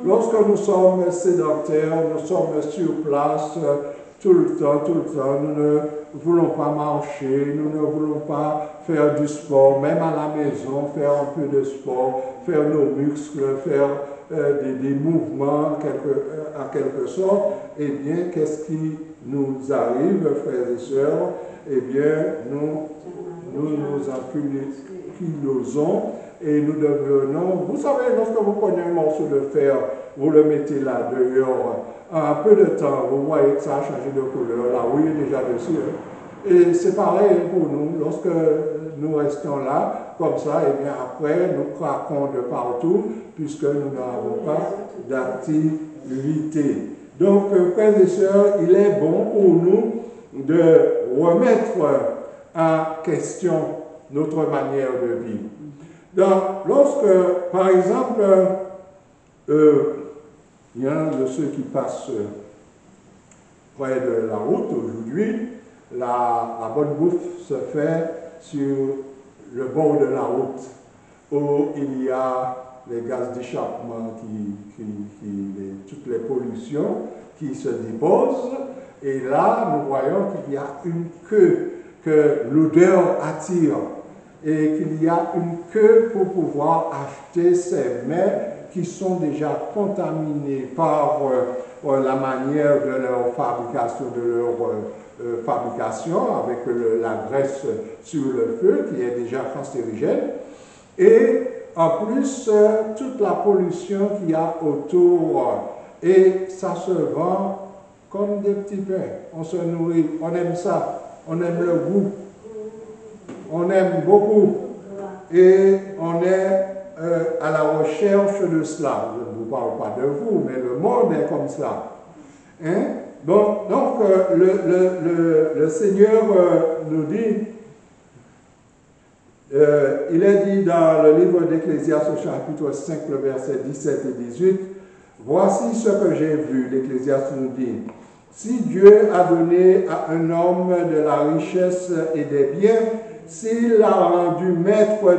Lorsque nous sommes sédentaires, nous sommes sur place tout le temps, nous ne voulons pas marcher, nous ne voulons pas faire du sport, même à la maison, faire un peu de sport, faire nos muscles, faire des mouvements en quelque sorte, eh bien, qu'est-ce qui nous arrive, frères et sœurs? Eh bien, nous ankylosons et nous devenons, vous savez, lorsque vous prenez un morceau de fer, vous le mettez là dehors, en peu de temps, vous voyez que ça a changé de couleur, la rouille est déjà dessus. Hein. Et c'est pareil pour nous, lorsque nous restons là, comme ça, et bien après, nous craquons de partout, puisque nous n'avons pas d'activité. Donc, frères et sœurs, il est bon pour nous de remettre en question notre manière de vivre. Donc, lorsque, par exemple, il y en a de ceux qui passent près de la route aujourd'hui, la bonne bouffe se fait sur le bord de la route, où il y a les gaz d'échappement, toutes les pollutions qui se déposent, et là, nous voyons qu'il y a une queue que l'odeur attire, et qu'il y a une queue pour pouvoir acheter ces mets qui sont déjà contaminés par la manière de leur fabrication, avec la graisse sur le feu qui est déjà cancérigène, et en plus toute la pollution qu'il y a autour, et ça se vend comme des petits pains. On se nourrit, on aime ça, on aime le goût, on aime beaucoup, et on est à la recherche de cela. Je ne vous parle pas de vous, mais le monde est comme ça. Hein? Bon, donc, le Seigneur nous dit, il est dit dans le livre d'Ecclésiaste au chapitre 5, le verset 17 et 18, « Voici ce que j'ai vu », l'Ecclésiaste nous dit, « Si Dieu a donné à un homme de la richesse et des biens, s'il l'a rendu maître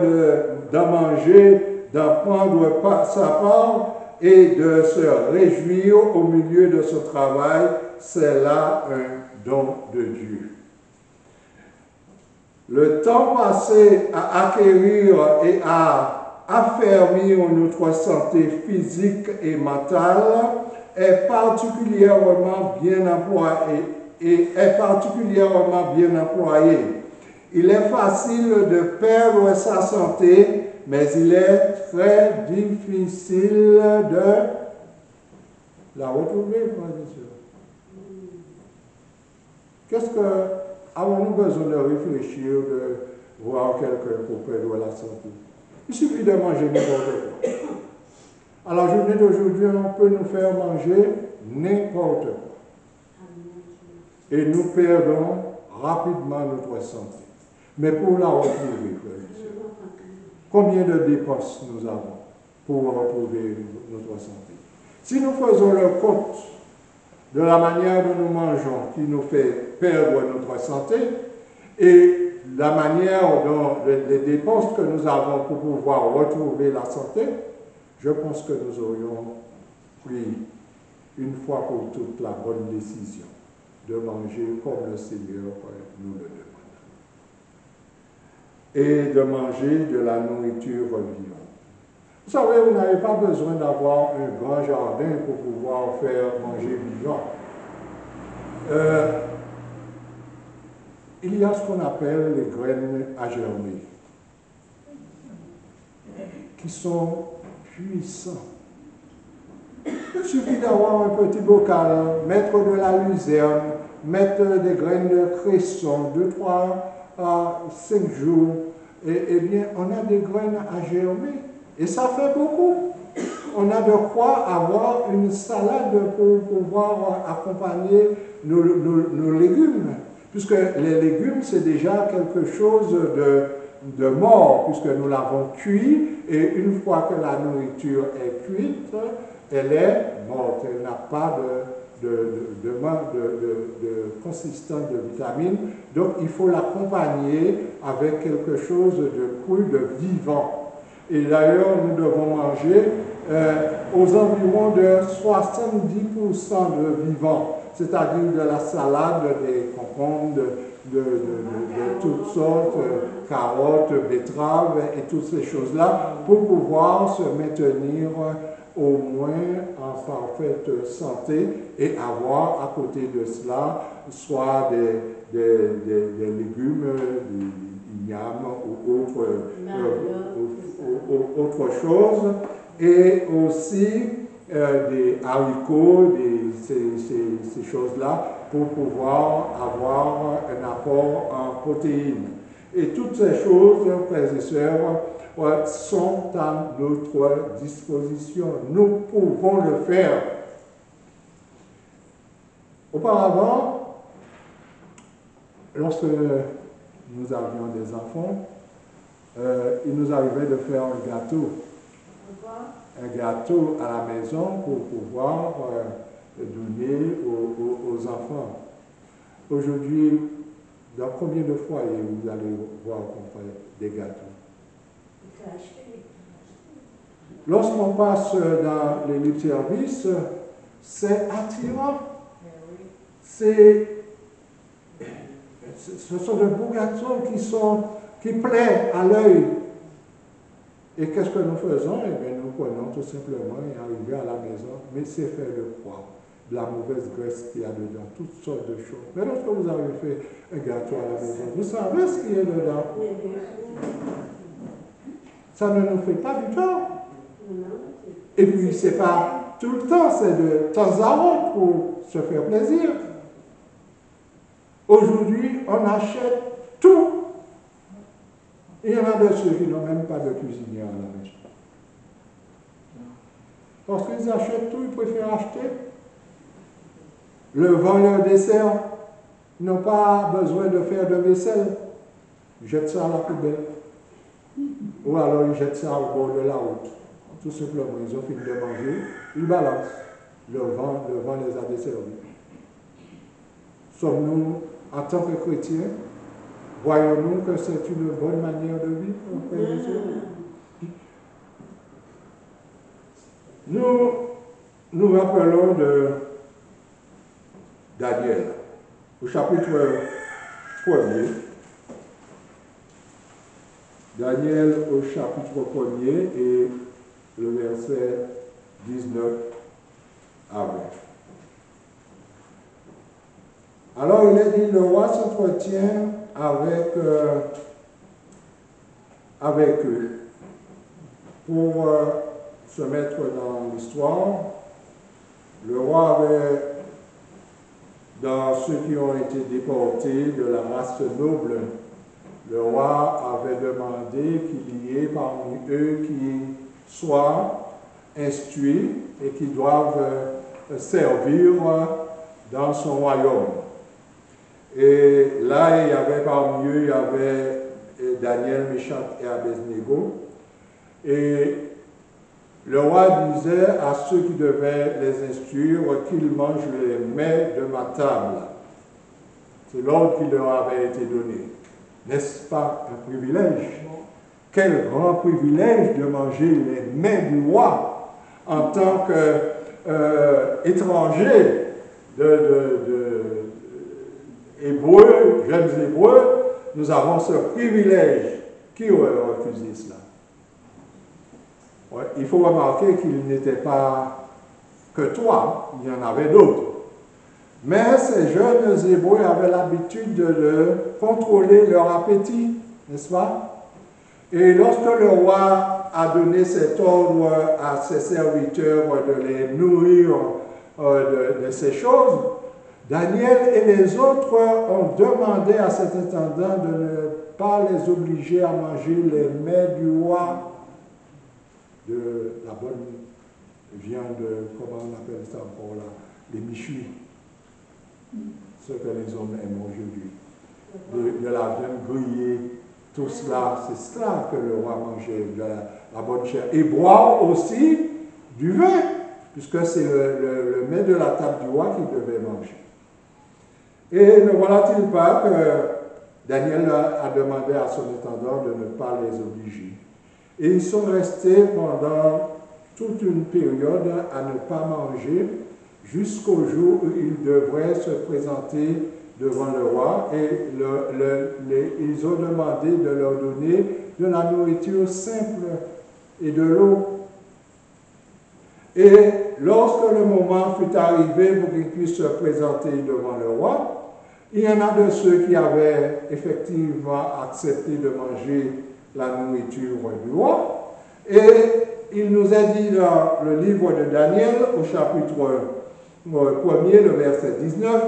d'en manger, d'en prendre sa part et de se réjouir au milieu de ce travail, c'est là un don de Dieu. » Le temps passé à acquérir et à affermir notre santé physique et mentale est particulièrement bien employé. Il est facile de perdre sa santé, mais il est très difficile de la retrouver, frères et sœurs. Avons-nous besoin de réfléchir, de voir quelqu'un pour perdre la santé? Il suffit de manger n'importe quoi. À la journée d'aujourd'hui, on peut nous faire manger n'importe quoi. Et nous perdons rapidement notre santé. Mais pour la retrouver, frères et sœurs, combien de dépenses nous avons pour retrouver notre santé? Si nous faisons le compte de la manière dont nous mangeons qui nous fait perdre notre santé et la manière dont les dépenses que nous avons pour pouvoir retrouver la santé, je pense que nous aurions pris une fois pour toutes la bonne décision de manger comme le Seigneur nous le demande. Et de manger de la nourriture vivante. Vous savez, vous n'avez pas besoin d'avoir un grand jardin pour pouvoir faire manger vivant. Il y a ce qu'on appelle les graines à germer, qui sont puissants. Il suffit d'avoir un petit bocal, mettre de la luzerne, mettre des graines de cresson, 2, 3 à 5 jours, et bien on a des graines à germer. Et ça fait beaucoup. On a de quoi avoir une salade pour pouvoir accompagner nos légumes. Puisque les légumes, c'est déjà quelque chose de mort, puisque nous l'avons cuit, et une fois que la nourriture est cuite, elle est morte. Elle n'a pas de consistance de vitamines. Donc, il faut l'accompagner avec quelque chose de cru, de vivant. Et d'ailleurs, nous devons manger aux environs de 70% de vivants, c'est-à-dire de la salade, des concombres, de toutes sortes, carottes, betteraves et toutes ces choses-là, pour pouvoir se maintenir au moins en parfaite santé et avoir à côté de cela soit des légumes, des ignames ou autre chose, et aussi des haricots, ces choses-là, pour pouvoir avoir un apport en protéines. Et toutes ces choses, frères et sœurs, sont à notre disposition. Nous pouvons le faire. Auparavant, lorsque nous avions des enfants, il nous arrivait de faire un gâteau à la maison pour pouvoir donner aux enfants. Aujourd'hui, dans combien de foyers vous allez voir qu'on fait des gâteaux? Lorsqu'on passe dans les lieux de service, c'est attirant. Ce sont de beaux gâteaux qui plaît à l'œil. Et qu'est-ce que nous faisons? Eh bien, nous prenons tout simplement et arrivons à la maison, mais c'est fait de quoi? De la mauvaise graisse qu'il y a dedans, toutes sortes de choses. Mais lorsque vous avez fait un gâteau à la maison, vous savez ce qu'il y a dedans. Ça ne nous fait pas du tort. Et puis, c'est pas tout le temps, c'est de temps à autre pour se faire plaisir. Aujourd'hui, on achète tout. Il y en a de ceux qui n'ont même pas de cuisinier à la maison. Parce qu'ils achètent tout, ils préfèrent acheter. Le vin, le dessert, ils n'ont pas besoin de faire de vaisselle. Ils jettent ça à la poubelle. Ou alors ils jettent ça au bord de la route. Tout simplement, ils ont fini de manger, ils balancent. Le vent les a desservis. Sommes-nous, en tant que chrétiens, voyons-nous que c'est une bonne manière de vivre, frères et sœurs? Nous rappelons de Daniel, au chapitre 1er. Daniel au chapitre 1er et le verset 19 à 20. Alors il est dit, le roi s'entretient avec eux pour se mettre dans l'histoire. Le roi avait dans ceux qui ont été déportés de la race noble. Le roi avait demandé qu'il y ait parmi eux qui soient instruits et qui doivent servir dans son royaume. Et là, il y avait parmi eux, il y avait Daniel, Meshach et Abednego. Et le roi disait à ceux qui devaient les instruire qu'ils mangent les mets de ma table. C'est l'ordre qui leur avait été donné. N'est-ce pas un privilège? Quel grand privilège de manger les mets du roi en tant qu'étranger hébreux, jeunes hébreux, nous avons ce privilège. Qui aurait refusé cela? Ouais, il faut remarquer qu'il n'était pas que toi, il y en avait d'autres. Mais ces jeunes hébreux avaient l'habitude de contrôler leur appétit, n'est-ce pas? Et lorsque le roi a donné cet ordre à ses serviteurs de les nourrir de ces choses, Daniel et les autres ont demandé à cet intendant de ne pas les obliger à manger les mets du roi, de la bonne viande, comment on appelle ça encore là, les michuis, ce que les hommes aiment aujourd'hui, de la viande grillée, tout cela, c'est cela que le roi mangeait, de la bonne chair. Et boire aussi du vin, puisque c'est le mets de la table du roi qu'il devait manger. Et ne voilà-t-il pas que Daniel a demandé à son intendant de ne pas les obliger. Et ils sont restés pendant toute une période à ne pas manger jusqu'au jour où ils devraient se présenter devant le roi et ils ont demandé de leur donner de la nourriture simple et de l'eau. Et lorsque le moment fut arrivé pour qu'ils puissent se présenter devant le roi, il y en a de ceux qui avaient effectivement accepté de manger la nourriture du roi. Et il nous est dit dans le livre de Daniel, au chapitre 1er, le verset 19,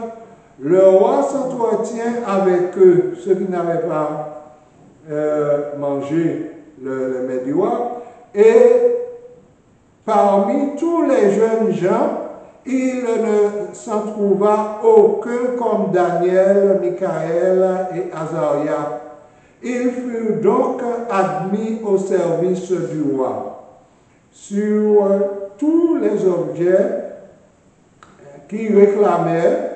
le roi s'entretient avec eux, ceux qui n'avaient pas mangé le mets du roi, et parmi tous les jeunes gens, il ne s'en trouva aucun comme Daniel, Michaël et Azaria. Ils furent donc admis au service du roi. Sur tous les objets qui réclamaient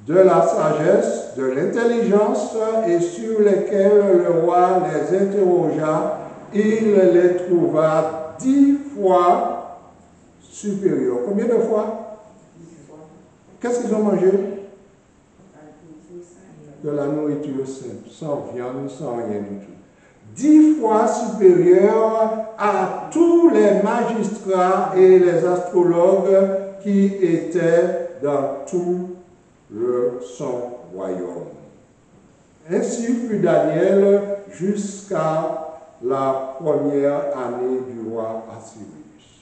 de la sagesse, de l'intelligence et sur lesquels le roi les interrogea, il les trouva 10 fois supérieurs. Combien de fois? Qu'est-ce qu'ils ont mangé? De la nourriture simple, sans viande, sans rien du tout. 10 fois supérieur à tous les magistrats et les astrologues qui étaient dans tout son royaume. Ainsi fut Daniel jusqu'à la première année du roi Assyrus.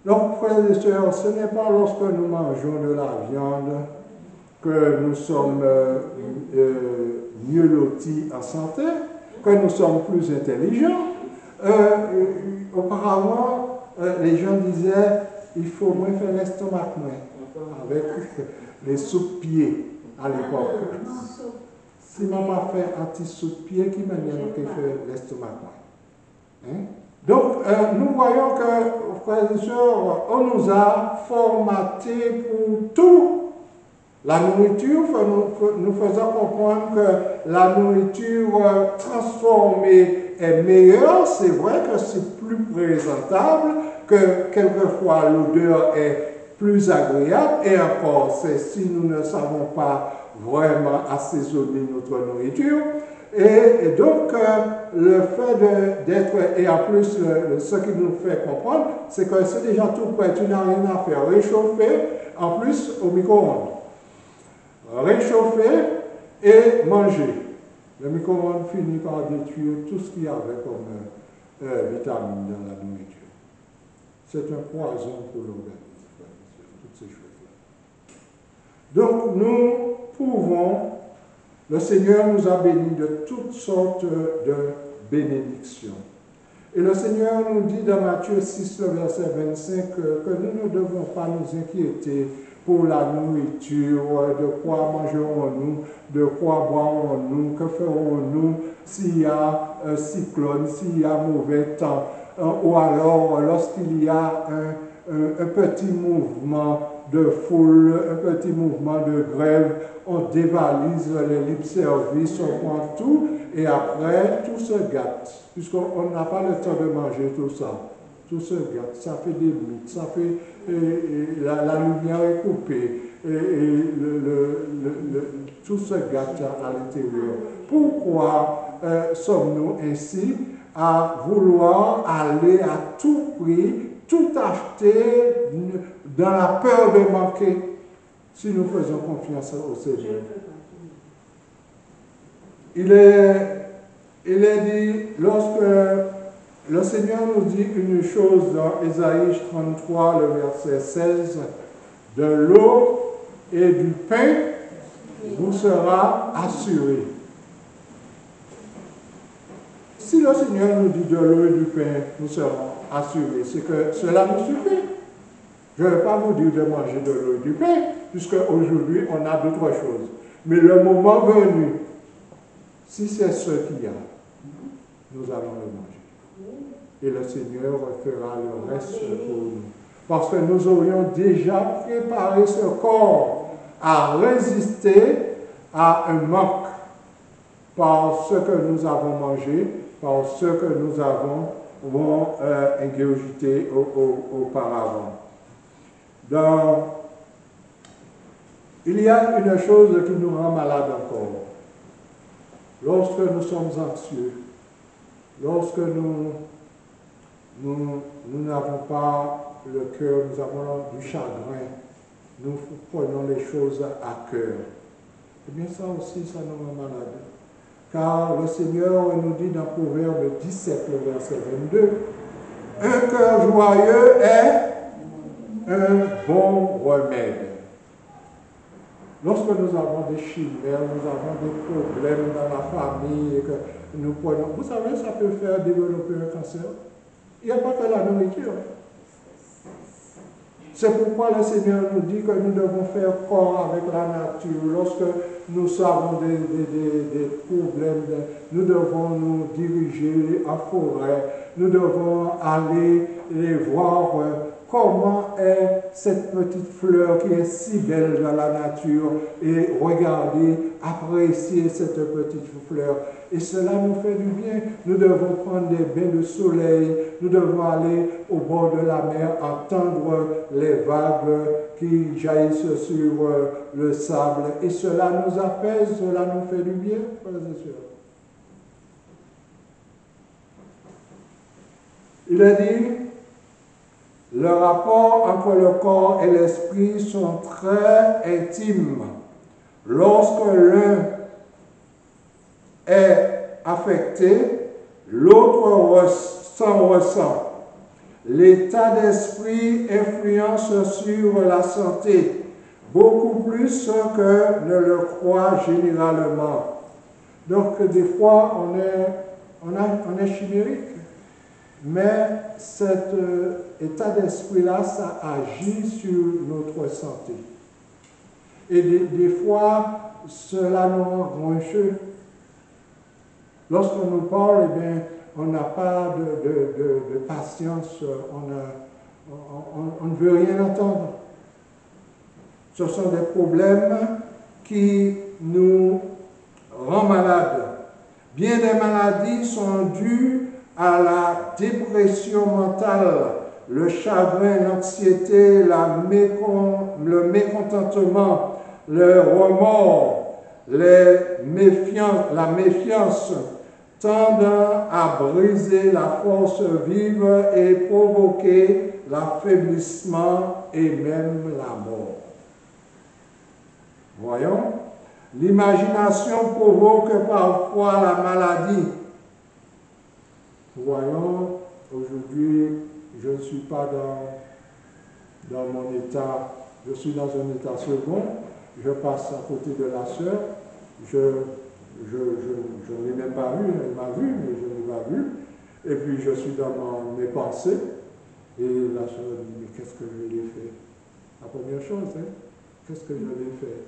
Donc, frères et sœurs, ce n'est pas lorsque nous mangeons de la viande que nous sommes mieux lotis en santé, que nous sommes plus intelligents. Auparavant, les gens disaient, il faut moins faire l'estomac moins, avec les soupes-pieds à l'époque. Si maman fait un petit soupe-pied, qui m'a dit qu'il fait l'estomac moins. Hein? Donc, nous voyons que, frères et sœurs, on nous a formatés pour tout. La nourriture, nous faisons comprendre que la nourriture transformée est meilleure. C'est vrai que c'est plus présentable, que quelquefois l'odeur est plus agréable. Et encore, c'est si nous ne savons pas vraiment assaisonner notre nourriture. Et donc, le fait d'être, et en plus, ce qui nous fait comprendre, c'est que c'est déjà tout prêt, tu n'as rien à faire. Réchauffer, en plus, au micro-ondes. Réchauffer et manger. Le micro-ondes finit par détruire tout ce qu'il y avait comme vitamines dans la nourriture. C'est un poison pour l'organisme, toutes ces choses-là. Donc nous pouvons, le Seigneur nous a bénis de toutes sortes de bénédictions. Et le Seigneur nous dit dans Matthieu 6, verset 25, que nous ne devons pas nous inquiéter pour la nourriture, de quoi mangerons-nous, de quoi boirons-nous, que ferons-nous s'il y a un cyclone, s'il y a mauvais temps, ou alors lorsqu'il y a un petit mouvement de foule, un petit mouvement de grève, on dévalise les libres-services, on prend tout, et après, tout se gâte, puisqu'on n'a pas le temps de manger tout ça. Tout se gâte, ça fait des mythes, ça fait, la lumière est coupée, tout se gâte à l'intérieur. Pourquoi sommes-nous ainsi à vouloir aller à tout prix, tout acheter dans la peur de manquer, si nous faisons confiance au Seigneur? Il est dit, lorsque le Seigneur nous dit une chose dans Ésaïe 33, le verset 16, de l'eau et du pain vous sera assuré. Si le Seigneur nous dit de l'eau et du pain nous serons assurés, c'est que cela nous suffit. Je ne vais pas vous dire de manger de l'eau et du pain, puisque aujourd'hui on a d'autres choses. Mais le moment venu, si c'est ce qu'il y a, nous allons le manger. Et le Seigneur fera le reste pour nous. Parce que nous aurions déjà préparé ce corps à résister à un manque par ce que nous avons mangé, par ce que nous avons ingurgité auparavant. Donc, il y a une chose qui nous rend malade encore. Lorsque nous sommes anxieux, lorsque nous n'avons pas le cœur, nous avons du chagrin, nous prenons les choses à cœur. Eh bien, ça aussi, ça nous rend malade. Car le Seigneur nous dit dans Proverbe 17, le verset 22, « Un cœur joyeux est un bon remède. » Lorsque nous avons des chimères, nous avons des problèmes dans la famille, et que nous prenons... Vous savez, ça peut faire développer un cancer. Il n'y a pas que la nourriture. C'est pourquoi le Seigneur nous dit que nous devons faire corps avec la nature. Lorsque nous avons des problèmes, nous devons nous diriger en forêt. Nous devons aller les voir comment est cette petite fleur qui est si belle dans la nature et regarder, apprécier cette petite fleur. Et cela nous fait du bien. Nous devons prendre des bains de soleil. Nous devons aller au bord de la mer, entendre les vagues qui jaillissent sur le sable. Et cela nous apaise, cela nous fait du bien, frères et sœurs. Il est dit, le rapport entre le corps et l'esprit sont très intimes. Lorsque l'un est affecté, l'autre s'en ressent. L'état d'esprit influence sur la santé, beaucoup plus que ne le croit généralement. Donc, des fois, on est chimérique. Mais cet état d'esprit-là, ça agit sur notre santé. Et des fois, cela nous rend grincheux. Lorsqu'on nous parle, eh bien, on n'a pas de patience, on ne veut rien entendre. Ce sont des problèmes qui nous rendent malades. Bien des maladies sont dues à la dépression mentale, le chagrin, l'anxiété, le mécontentement, le remords, la méfiance, tendant à briser la force vive et provoquer l'affaiblissement et même la mort. Voyons, l'imagination provoque parfois la maladie. Voyons, aujourd'hui, je ne suis pas dans mon état, je suis dans un état second, je passe à côté de la sœur, je ne l'ai même pas vue, elle m'a vu, mais je ne l'ai pas vue. Et puis je suis dans mes pensées, et la sœur dit, mais qu'est-ce que je lui ai fait? La première chose, hein, qu'est-ce que je lui ai fait?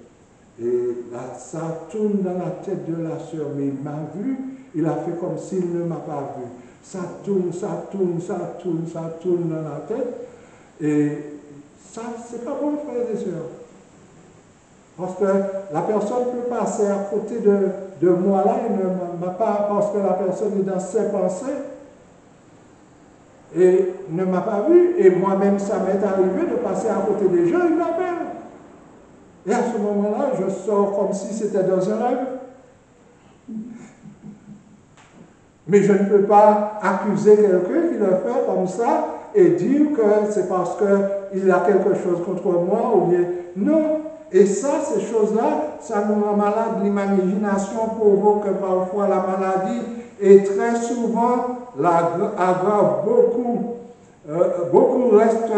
Et là, ça tourne dans la tête de la sœur, mais il m'a vu, il a fait comme s'il ne m'a pas vu. Ça tourne, ça tourne, ça tourne, ça tourne dans la tête. Et ça, c'est pas bon, frères et sœurs. Parce que la personne peut passer à côté de moi là, et ne m'a pas, parce que la personne est dans ses pensées, et ne m'a pas vu, et moi-même, ça m'est arrivé de passer à côté des gens, ils m'appellent. Et à ce moment-là, je sors comme si c'était dans un rêve. Mais je ne peux pas accuser quelqu'un qui le fait comme ça et dire que c'est parce qu'il a quelque chose contre moi ou bien. Non. Et ça, ces choses-là, ça nous rend malade. L'imagination provoque parfois la maladie et très souvent aggrave beaucoup. Beaucoup restent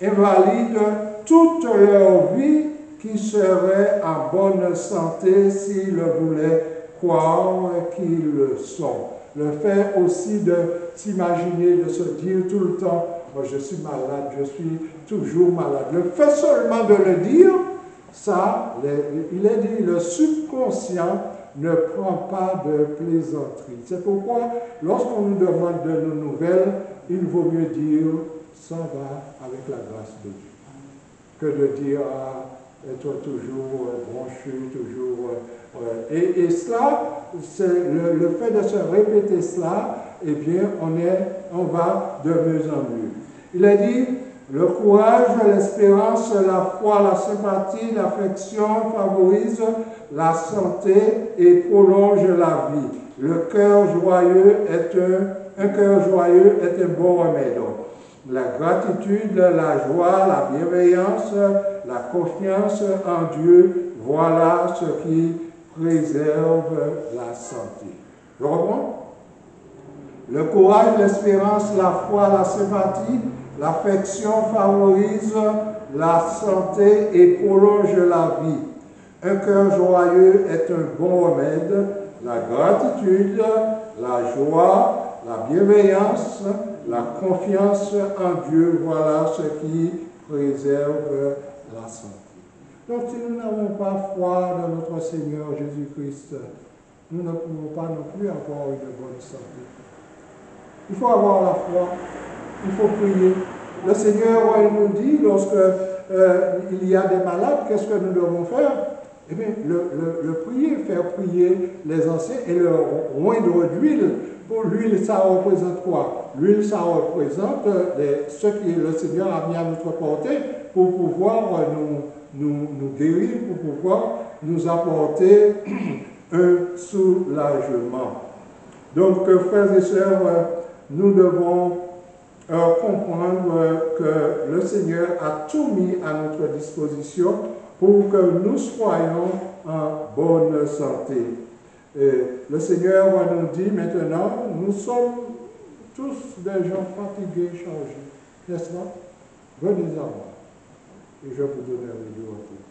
invalides toute leur vie qui seraient en bonne santé s'ils voulaient croire qu'ils le sont. Le fait aussi de s'imaginer, de se dire tout le temps, moi je suis malade, je suis toujours malade. Le fait seulement de le dire, ça, il est dit, le subconscient ne prend pas de plaisanterie. C'est pourquoi, lorsqu'on nous demande de nos nouvelles, il vaut mieux dire, ça va avec la grâce de Dieu, que de dire, être toujours branché, toujours... Et cela, c'est le fait de se répéter cela, eh bien, on va de mieux en mieux. Il a dit, le courage, l'espérance, la foi, la sympathie, l'affection favorisent la santé et prolongent la vie. Le cœur joyeux un cœur joyeux est un bon remède. La gratitude, la joie, la bienveillance, la confiance en Dieu, voilà ce qui préserve la santé. Je reprends. Le courage, l'espérance, la foi, la sympathie, l'affection favorise la santé et prolonge la vie. Un cœur joyeux est un bon remède. La gratitude, la joie, la bienveillance, la confiance en Dieu, voilà ce qui préserve la santé. Donc si nous n'avons pas foi dans notre Seigneur Jésus-Christ, nous ne pouvons pas non plus avoir une bonne santé. Il faut avoir la foi, il faut prier. Le Seigneur nous dit, lorsque il y a des malades, qu'est-ce que nous devons faire? Eh bien, le prier, faire prier les anciens et leur oindre d'huile. Pour l'huile, ça représente quoi? L'huile, ça représente ce que le Seigneur a mis à notre portée pour pouvoir nous guérir, pour pouvoir nous apporter un soulagement. Donc, frères et sœurs, nous devons comprendre que le Seigneur a tout mis à notre disposition pour que nous soyons en bonne santé. Et le Seigneur nous dit maintenant, nous sommes tous des gens fatigués, chargés, n'est-ce pas? Venez à moi et je vous donnerai du repos.